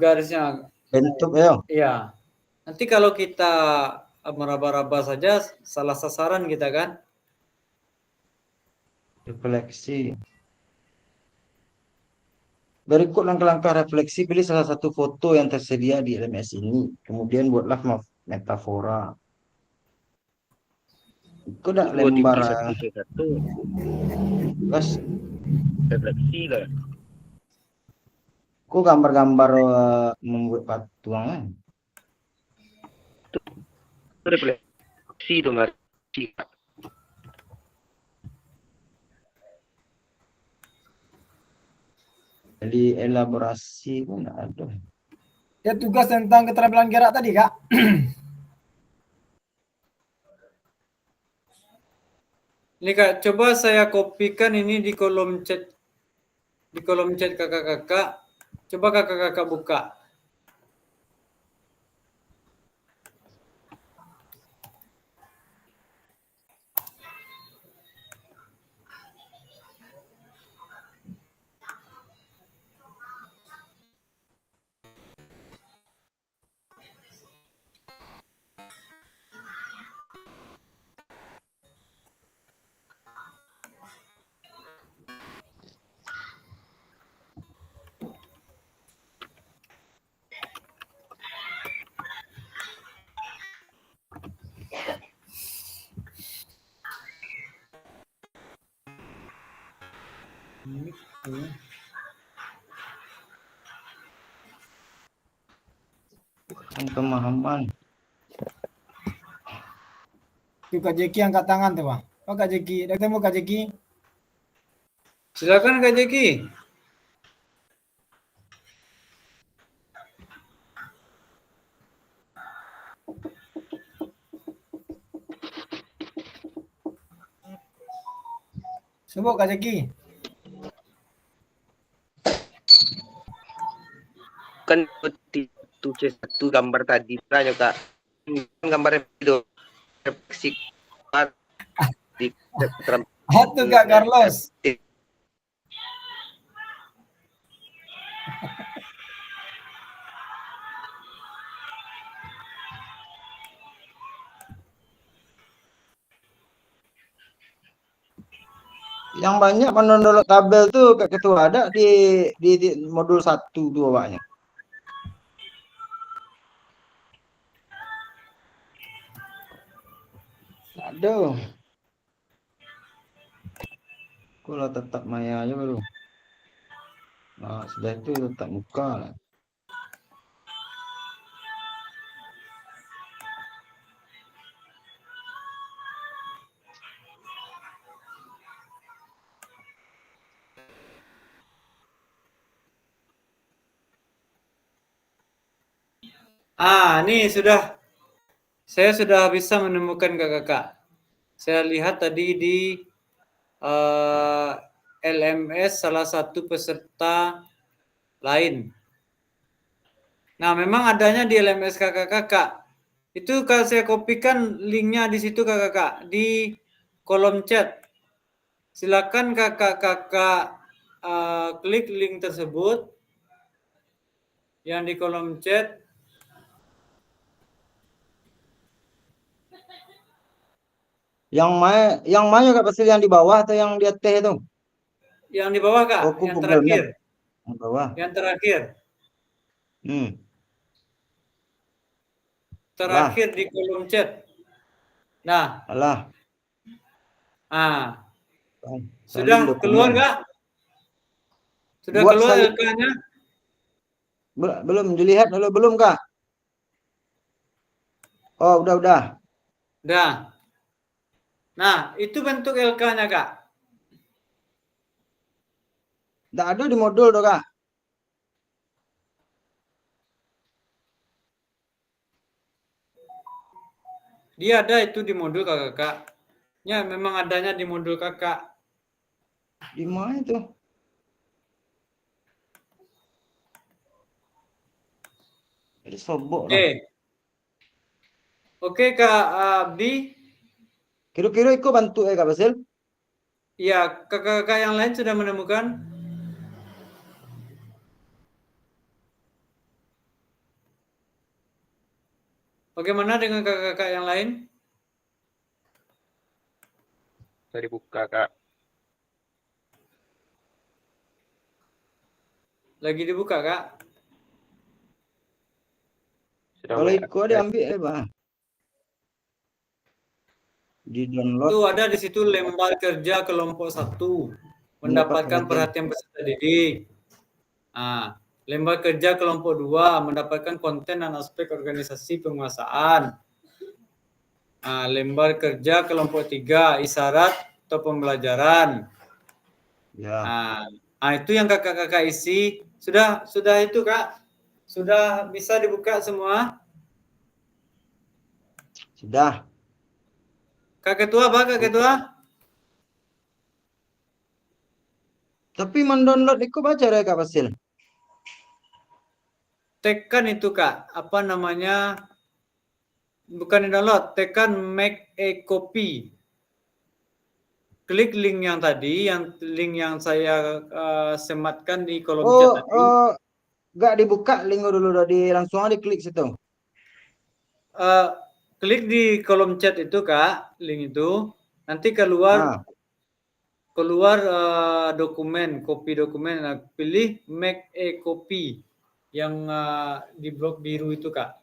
Garisnya. Bentuk ya. Iya. Nanti kalau kita meraba-raba saja salah sasaran kita kan. Refleksi. Berikut langkah-langkah refleksi, pilih salah satu foto yang tersedia di LMS ini. Kemudian buatlah metafora. Kau dah lembar 2.1 C1 tugas. refleksi lah. Kau gambar-gambar membuat patungan. Itu refleksi itu nggak sih Kak. Jadi elaborasi pun ada. ya tugas tentang keterampilan gerak tadi Kak. Ini Kak, coba saya kopikan ini di kolom chat kakak-kakak. Coba kakak-kakak buka. Bukan pemahaman. Tuh Kak Jeki angkat tangan tuh Bang. Oh Kak Jeki, udah ketemu Kak Jeki? Silakan Kak Jeki. Sibuk Kak Jeki? Kan itu C1 gambar tadi tanya Kak. Gambarnya itu refleksi di Tuh Kak Carlos. Yang banyak mendownload tabel tuh Kak Ketua ada di modul 1 tuh Bapaknya. Aduh. Kalau tetap maya aja baru. Nah, sudah itu tetap muka lah. Ini saya sudah bisa menemukan kakak. Saya lihat tadi di LMS salah satu peserta lain. Nah, memang adanya di LMS kakak-kakak. Itu kalau saya kopikan linknya di situ kakak-kakak di kolom chat. Silakan kakak-kakak klik link tersebut yang di kolom chat. Yang mana Kak Pasil, yang di bawah atau yang di atas itu? Yang di bawah Kak, Oh, yang Google terakhir. Map. Yang bawah. Yang terakhir. Terakhir di kolom chat. Nah. Alah. Sudah keluar Kak? Sudah Buat keluar saya, LK-nya? belum dilihat dulu, belum Kak? Oh, udah. Udah. Nah, itu bentuk LK-nya Kak. Nggak ada di modul tuh Kak. Dia ada itu di modul kakak. Ya, memang adanya di modul kakak. Di mana itu? Jadi sobok lah. Oke Kak Abdi. Kira-kira ikut bantu Kak Basil? Iya, kakak-kakak yang lain sudah menemukan? Bagaimana dengan kakak-kakak yang lain? Sudah dibuka Kak. Lagi dibuka Kak? Kalau ikut diambil Bang. Di download. Tuh ada di situ lembar kerja kelompok 1. Mendapatkan perhatian peserta didik. Nah, lembar kerja kelompok 2 mendapatkan konten dan aspek organisasi penguasaan. Nah, lembar kerja kelompok 3 isyarat atau pembelajaran. Ya. Nah, itu yang kakak-kakak isi. Sudah itu Kak? Sudah bisa dibuka semua? Sudah. Kak Ketua, Kak Ketua? Tapi mendownload itu baca deh Kak Basil. Tekan itu Kak, apa namanya? Bukan download, tekan make a copy. Klik link yang tadi, link yang saya sematkan di kolom chat tadi. Nggak dibuka link dulu, langsung aja diklik situ. Klik di kolom chat itu Kak, link itu. Nanti keluar dokumen, copy dokumen. Pilih make a copy yang di blok biru itu Kak.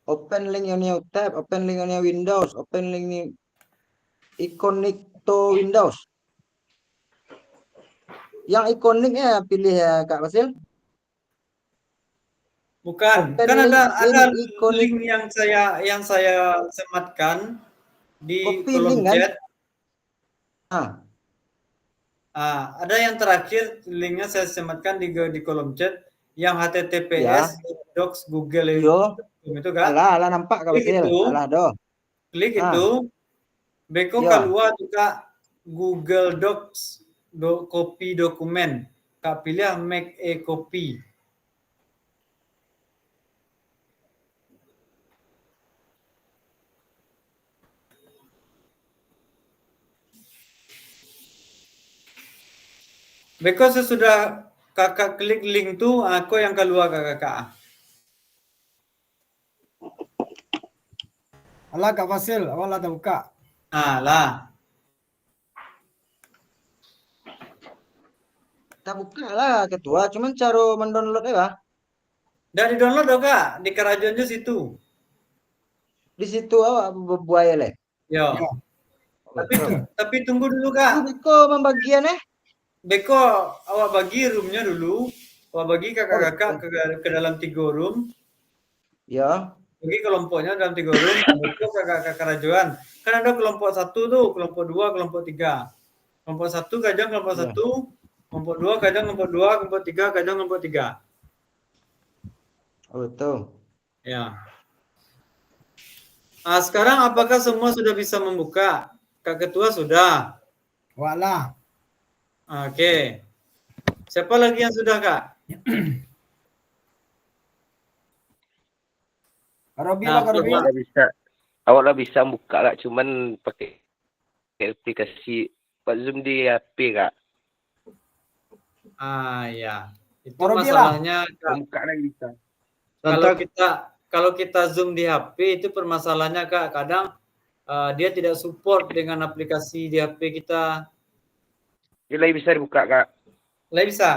Open link yang new tab, open link yang new Windows, open link ini iconic to Windows. Yang ikoniknya pilih ya Kak Fasil. Bukan, Open kan link, ada link ikonik. link yang saya sematkan di Copy kolom link kan? chat. Ah, Ada yang terakhir linknya saya sematkan di kolom chat yang https docs Google yo. itu kan. Alah nampak Kak Klik Fasil. itu, Alah doh. klik Ah. itu, beko Ya. keluar juga Google Docs copy dokumen. Kak pilih make a copy. Beko sesudah kakak klik link tuh, aku yang keluar kakak. Alah Kak Fasil, awal lah buka. Lah. Tak buka lah ketua, cuman cara mendownloadnya lah. Dari download dong kak, di Kerajonnya situ. Di situ awak berbuaya leh. Yo. Ya. Tapi tunggu dulu kak. Beko membagian Beko awak bagi roomnya dulu. Awak bagi kakak-kakak ke dalam 3 room. Ya. Bagi kelompoknya dalam 3 room. Beko kakak-kakak Kerajuan. Kan ada kelompok 1 tuh, kelompok 2, kelompok 3. Kelompok 1 kadang kelompok 1, kelompok 2 kadang kelompok 2, kelompok 3 kadang kelompok 3. Oh, betul. Ya. Sekarang apakah semua sudah bisa membuka? Kak Ketua sudah. Walah. Oke. Siapa lagi yang sudah kak? Robi Nah, lah Kak Robi. Awak lah bisa buka lah, cuman pakai aplikasi buat Zoom di HP kak. Ya. Itu Robi masalahnya Kak. Buka lagi bisa. Kalau kita Zoom di HP itu permasalahannya Kak, kadang dia tidak support dengan aplikasi di HP kita. Dia lagi bisa dibuka kak. Lah bisa.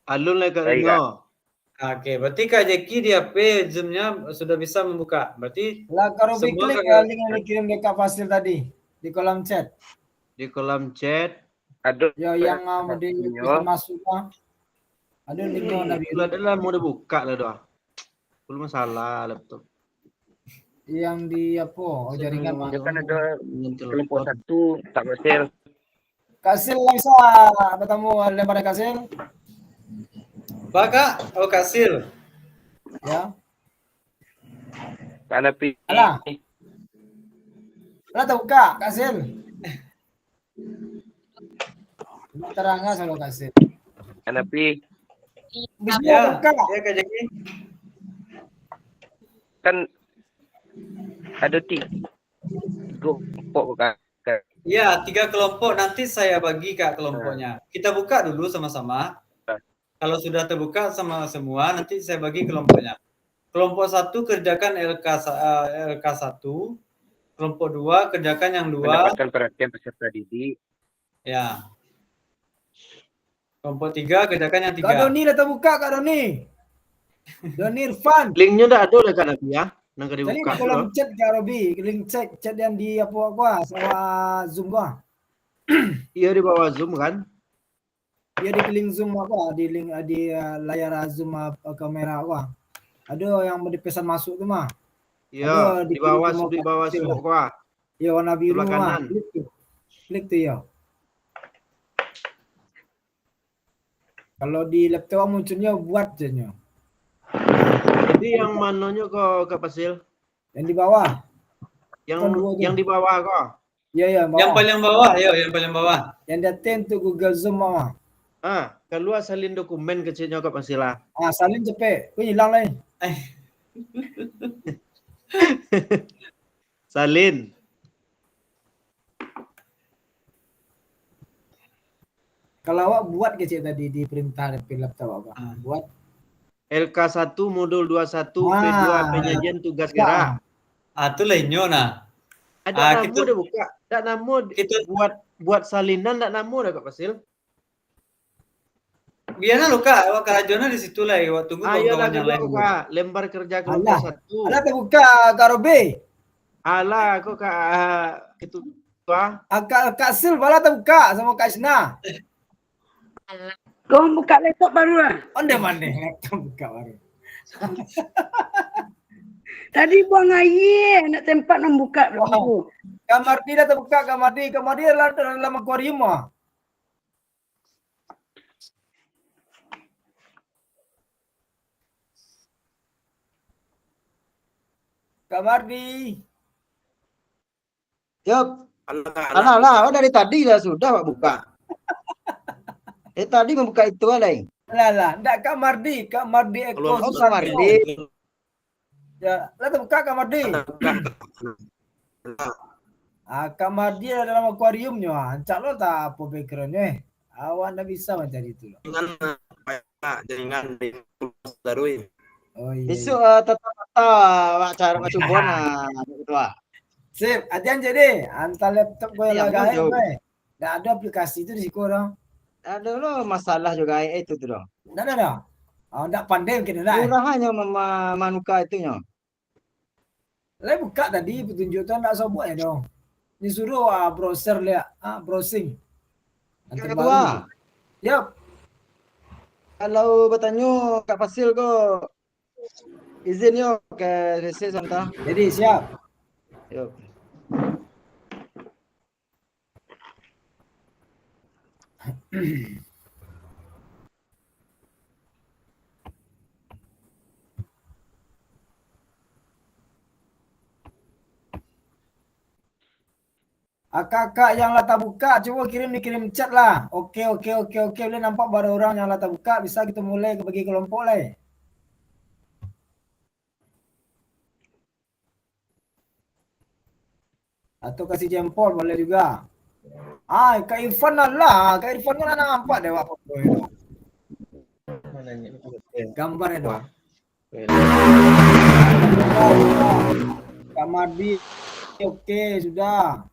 Alun lah Kak Baik, Rino. Oke, berarti Kak Jeki di HP Zoom-nya sudah bisa membuka. Berarti Lah Kak Robi semua klik kakak- link yang dikirim dari Kak Fasil tadi di kolom chat. Di kolom chat. Ada Ya yang bisa masuk lah. Ada linknya warna biru. Itu adalah mau dibuka lah doa. Belum masalah laptop. Yang di apa? Oh jaringan mah. dia kan ada kelompok 1 tak berhasil. Kasil bisa bertemu pada Kasil Pak Kak, Kasil. ya. Karena Alah. Lah tahu Kak Kasil. Terangnya selalu Kasil. karena Bisa Ya, buka. ya Kak Jeki. kan ada 3 kelompok kak. Ya, 3 kelompok. Nanti saya bagi Kak kelompoknya. Kita buka dulu sama-sama. Kalau sudah terbuka sama semua, nanti saya bagi kelompoknya. Kelompok 1 kerjakan LK1. Kelompok 2 kerjakan yang 2. Mendapatkan perhatian peserta didik. Ya. Kelompok 3 kerjakan yang 3. Kak Doni dah terbuka Kak Doni. Doni Irfan. Linknya udah ada lah Kak Nabi ya. Nang Jadi dibuka. di kolom chat Kak Robi, link chat yang di apa gua sama Zoom gua. Iya di bawah Zoom kan. Ya di link Zoom apa di link di layar Zoom kamera gua. Ada yang mau dipesan masuk tu mah. Iya, Ada di bawah kirim di bawah kecil semua lah. gua. Ya warna biru Sebelah mah. kanan. Klik tu ya. Kalau di laptop munculnya buat jadinya. Jadi yang mananya kok Kak Fasil? Yang di bawah. Yang Kan dua tu. yang di bawah kok. Ya bawah. Yang paling bawah, yang paling bawah. Yang datang tu Google Zoom mah. Keluar salin dokumen kecilnya Kak Fasil lah. Salin cepet. Kau hilang lain. Salin. Kalau awak buat kecil tadi di perintah di laptop awak. Buat LK1 modul 21 P2 penyajian tugas gerak. Itu lainnya nah. Ada kita- namu udah buka. Ada namu Kita buat salinan ada namu udah Kak Fasil. biarlah lo Kak, awak Kerajuannya di situ lah. Awak tunggu Ayo kawan-kawan yang lah lain. Kak, lembar kerja kelompok Alah. 1. Alah terbuka Kak Robi. Alah kok Kak itu Kak. Kak Sil bala terbuka sama Kak Isna. Alah. Kau buka laptop baru lah. Onde mana laptop buka baru. Tadi buang air, nak tempat nak buka dulu. Kamar dia dah terbuka, kamar dia dalam akuarium ah. Kamar di. Yup. Alah, dari tadi lah sudah Pak buka. Tadi membuka itu lah. Lah, ndak kamar di Eko Oh, kamar di. Ya, lah terbuka kamar di. Kamar dia dalam akuariumnya. Ancak lo tak apa backgroundnya. Awak ndak bisa mencari itu loh. Jaringan baru ini. Oh iya. Besok tata cara macam ketua. Sip, hati-hati jadi. Antar laptop gue Iya, lagain betul. gue. Nggak ada aplikasi itu di situ dong. Ada lo masalah juga itu tuh dong. Nggak ada. Oh, nggak pandai mungkin dah. Kurang hanya manuka itunya. Saya buka tadi petunjuk tu nggak sobo ya dong. Disuruh browser lihat, browsing. Yang terbaru. Ketua, Yap. kalau bertanya Kak Fasil kok izin yo ke sesi Santa. Jadi siap. Yuk. Kakak yang lata buka, coba dikirim chat lah. Oke. Boleh nampak baru orang yang lata buka, bisa kita mulai bagi kelompok lah. Atau kasih jempol boleh juga. Kak Irfan lah. Kak Irfan kan nampak deh apa itu. Gambar itu. Kak Mardi. Oke, sudah.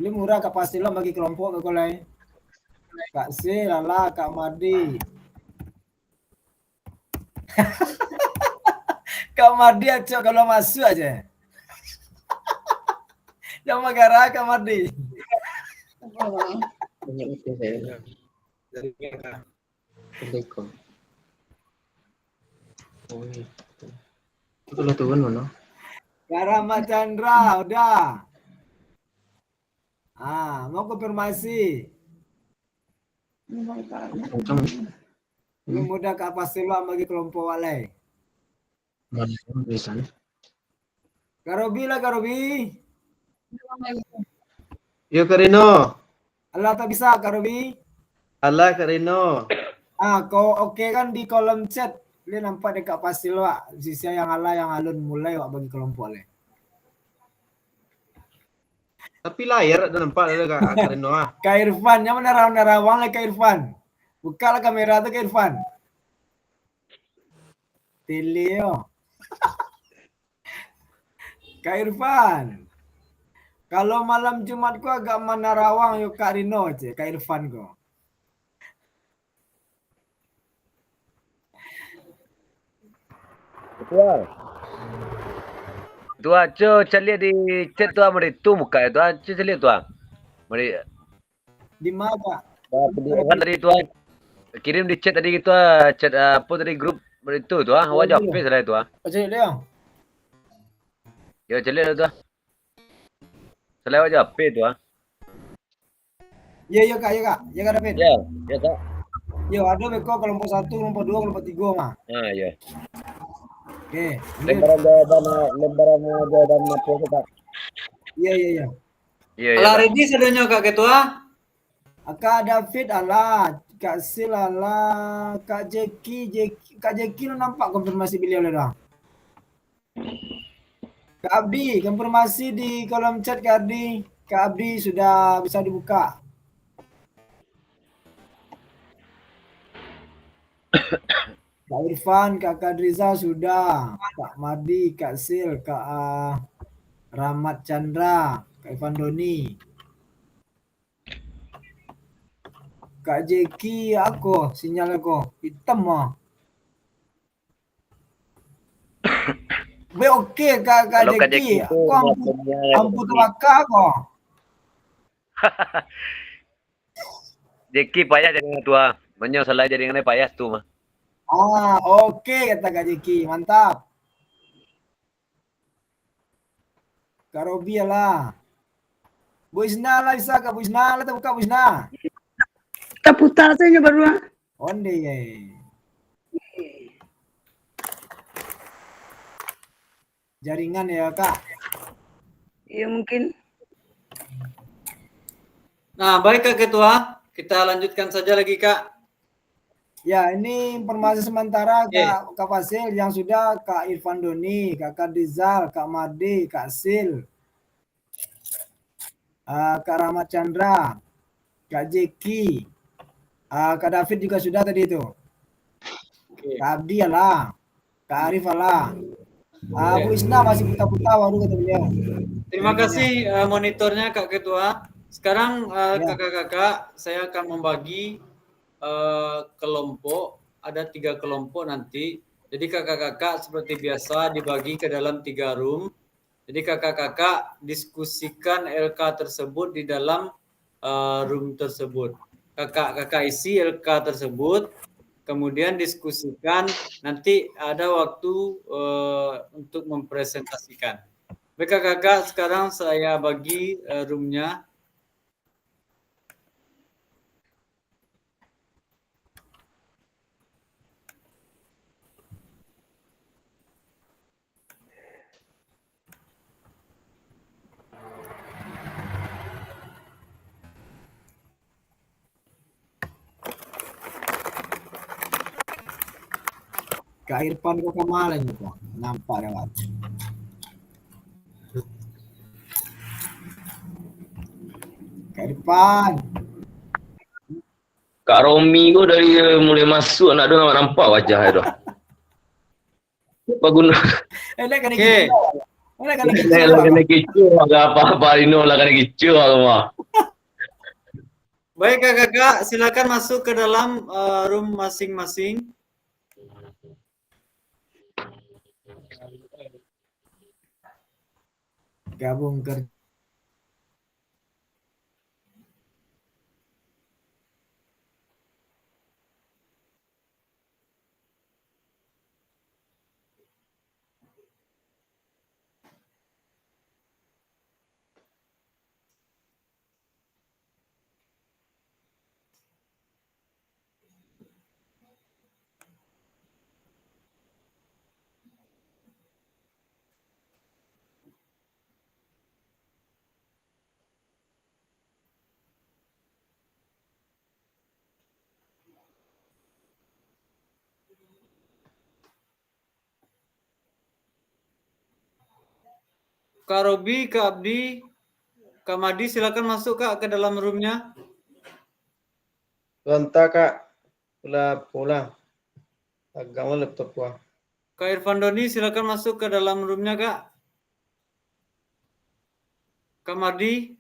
Ini murah Kak Pasila bagi kelompok ke kolai. Kak C, lala, Kak Mardi. Kak Mardi aja kalau masuk aja. Jangan marah Kak Mardi. Kak Rahmat Chandra, udah. Mau konfirmasi. Mudah Kak Pasila bagi kelompok walai. Kak Robi lah Kak Robi. Yo Karino. Allah tak bisa Kak Robi. Allah Karino. Kau oke kan di kolom chat. Lihat nampak dekat Pasil wak. Sisi yang Allah yang alun mulai wak bagi kelompok le. Tapi layar ada nampak ada Kak Karino ah. Kak Irfan, yang mana rawang lah Kak Irfan. Bukalah kamera tu Kak Irfan. Telio. Kak Irfan. Kalau malam Jumat ku agak mana rawang yuk Kak Rino je, Kak Irfan ko. Tua, cari di chat tua mari tu muka itu, cari tua. Mari. Di mana? Kan tadi tua kirim di chat tadi gitu, chat apa tadi grup mari tu tua, wajah apa salah tua. Cari dia. Ya cari tua. Salah wajah apa tua. Ya Kak David. Ya Kak. Yo ada beko kelompok 1, kelompok 2, kelompok 3 mah. Ya. Oke. Lembaran jawaban apa Kak? Iya. Alah ready sedanya Kak Ketua. Kak David ala, Kak Sil ala, Kak Jeki lo nampak konfirmasi beliau dah. Kak Abdi, konfirmasi di kolom chat Kak Abdi. Kak Abdi sudah bisa dibuka. Kak Irfan, Kak Kadriza sudah. Kak Mardi, Kak Sil, Kak Rahmat Chandra, Kak Irfan Doni. Kak Jeki aku, sinyal aku hitam mah. Be oke Kak Jeki. Aku ampu terbakar kok. Jeki payah jadi orang tua. Menyo salah jadi orang payah tuh mah. Oke kata Kak Jeki, mantap. Kak Robi lah. Bu Isna lah bisa Kak Bu Isna lah buka Bu Isna. Kita putar saja baru. Onde ya. Jaringan ya Kak. Iya mungkin. Nah, baik Kak Ketua, kita lanjutkan saja lagi Kak. Ya, ini informasi sementara Kak Fasil yang sudah Kak Irfan Doni, Kak Dizal, Kak Made, Kak Sil, Kak Rahmat Chandra, Kak Jeki, Kak David juga sudah tadi itu. Kak Abdi lah, Kak Arif lah. Bu Isna masih buta-buta baru kata beliau. Terima kasih monitornya Kak Ketua. Sekarang kakak-kakak saya akan membagi kelompok, ada 3 kelompok nanti. Jadi kakak-kakak seperti biasa dibagi ke dalam 3 room. Jadi kakak-kakak diskusikan LK tersebut di dalam room tersebut. Kakak-kakak isi LK tersebut, kemudian diskusikan, nanti ada waktu untuk mempresentasikan. Baik kakak, sekarang saya bagi roomnya. Kak Irfan kok kemarin itu, nampak lewat. Kak Irfan. Kak Romi kok dari mulai masuk anak dia nampak wajah itu. Apa guna? Enak kan gitu. Enak kan gitu. Kena kicu agak apa-apa ini lah kena kicu semua. Baik kakak, silakan masuk ke dalam room masing-masing. Gabung kerja. Kak Robi, Kak Abdi, Kak Madi silakan masuk Kak ke dalam roomnya. Sebentar Kak. Pulang. Agak mau laptop gua. Kak Irfan Doni silakan masuk ke dalam roomnya Kak. Kak Madi.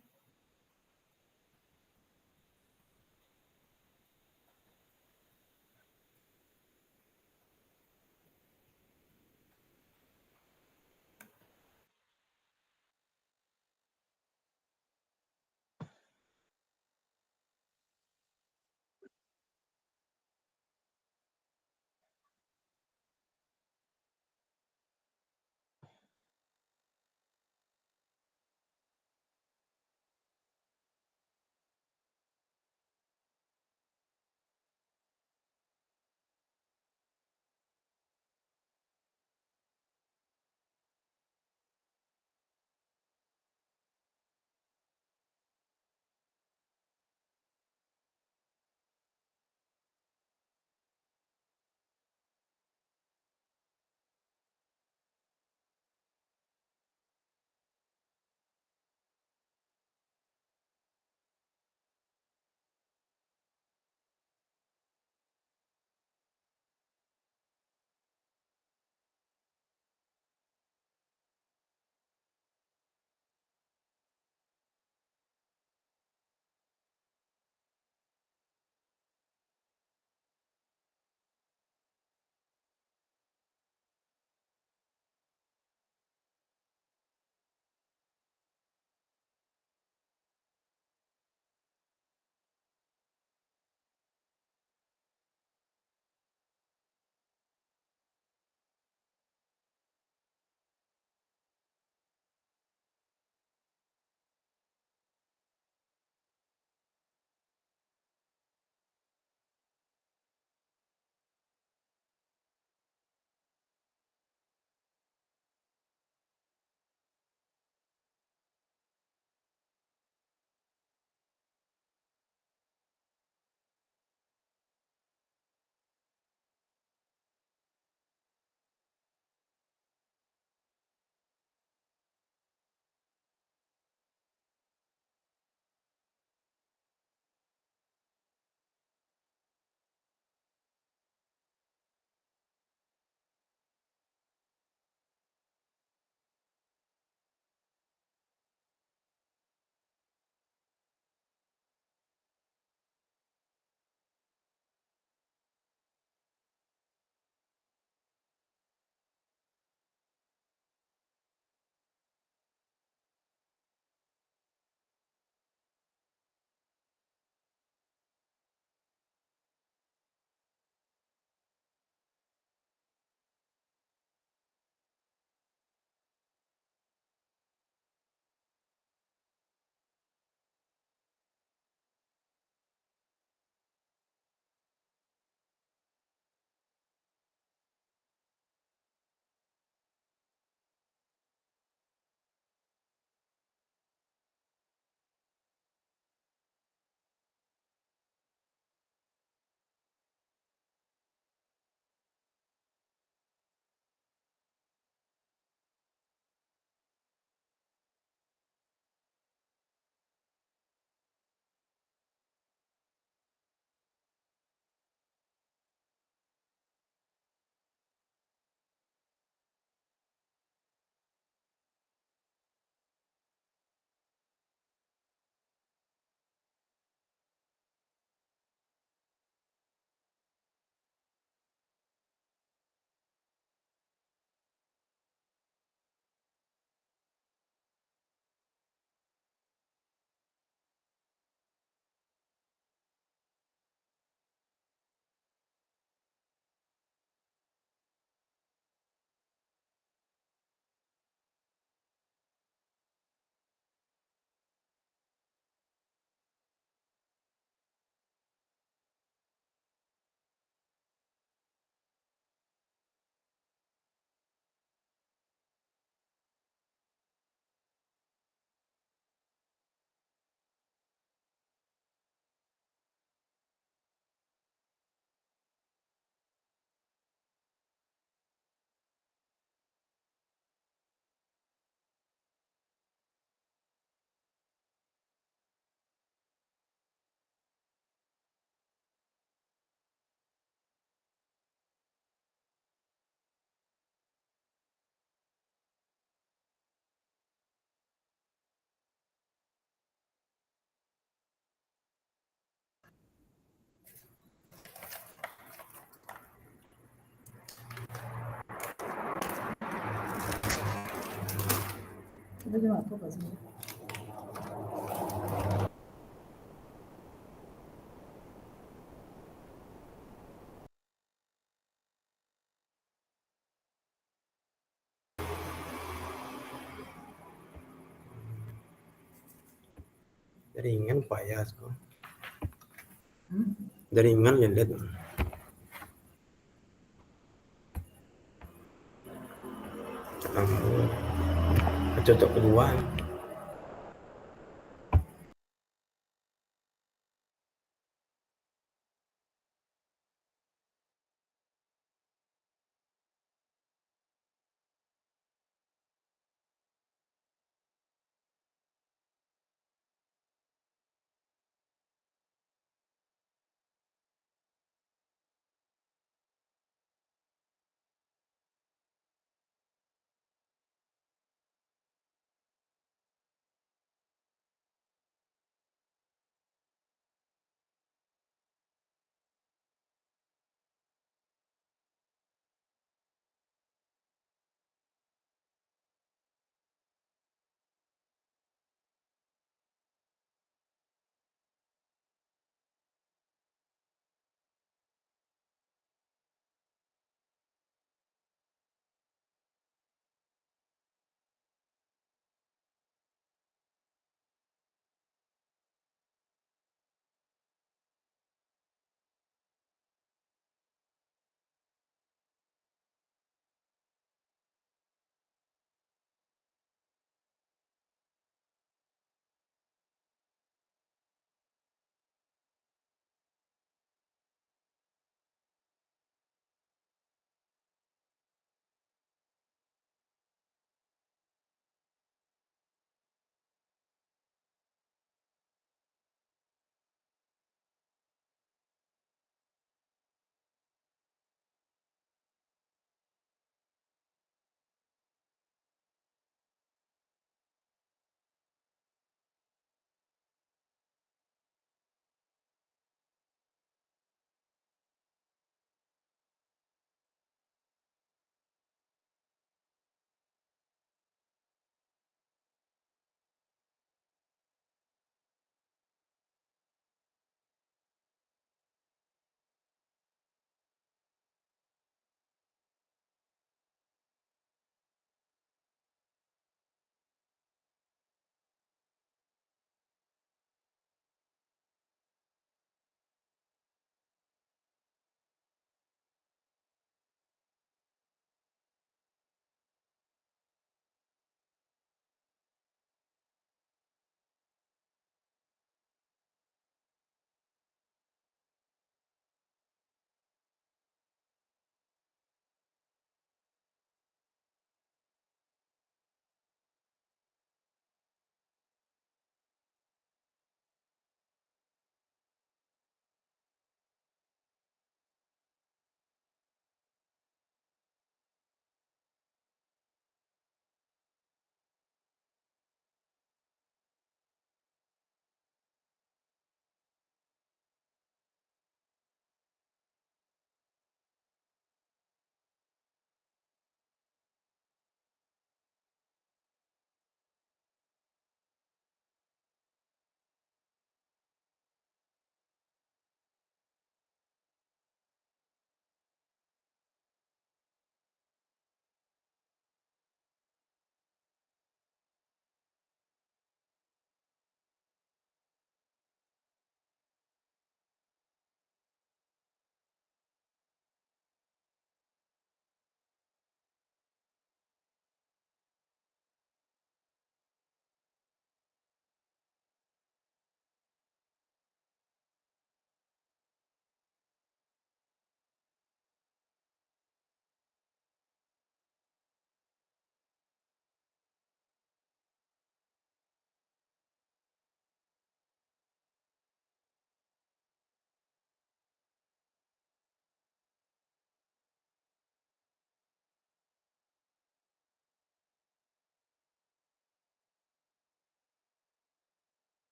Jaringan Pak ya, jaringan ya lihat. Cocok kedua.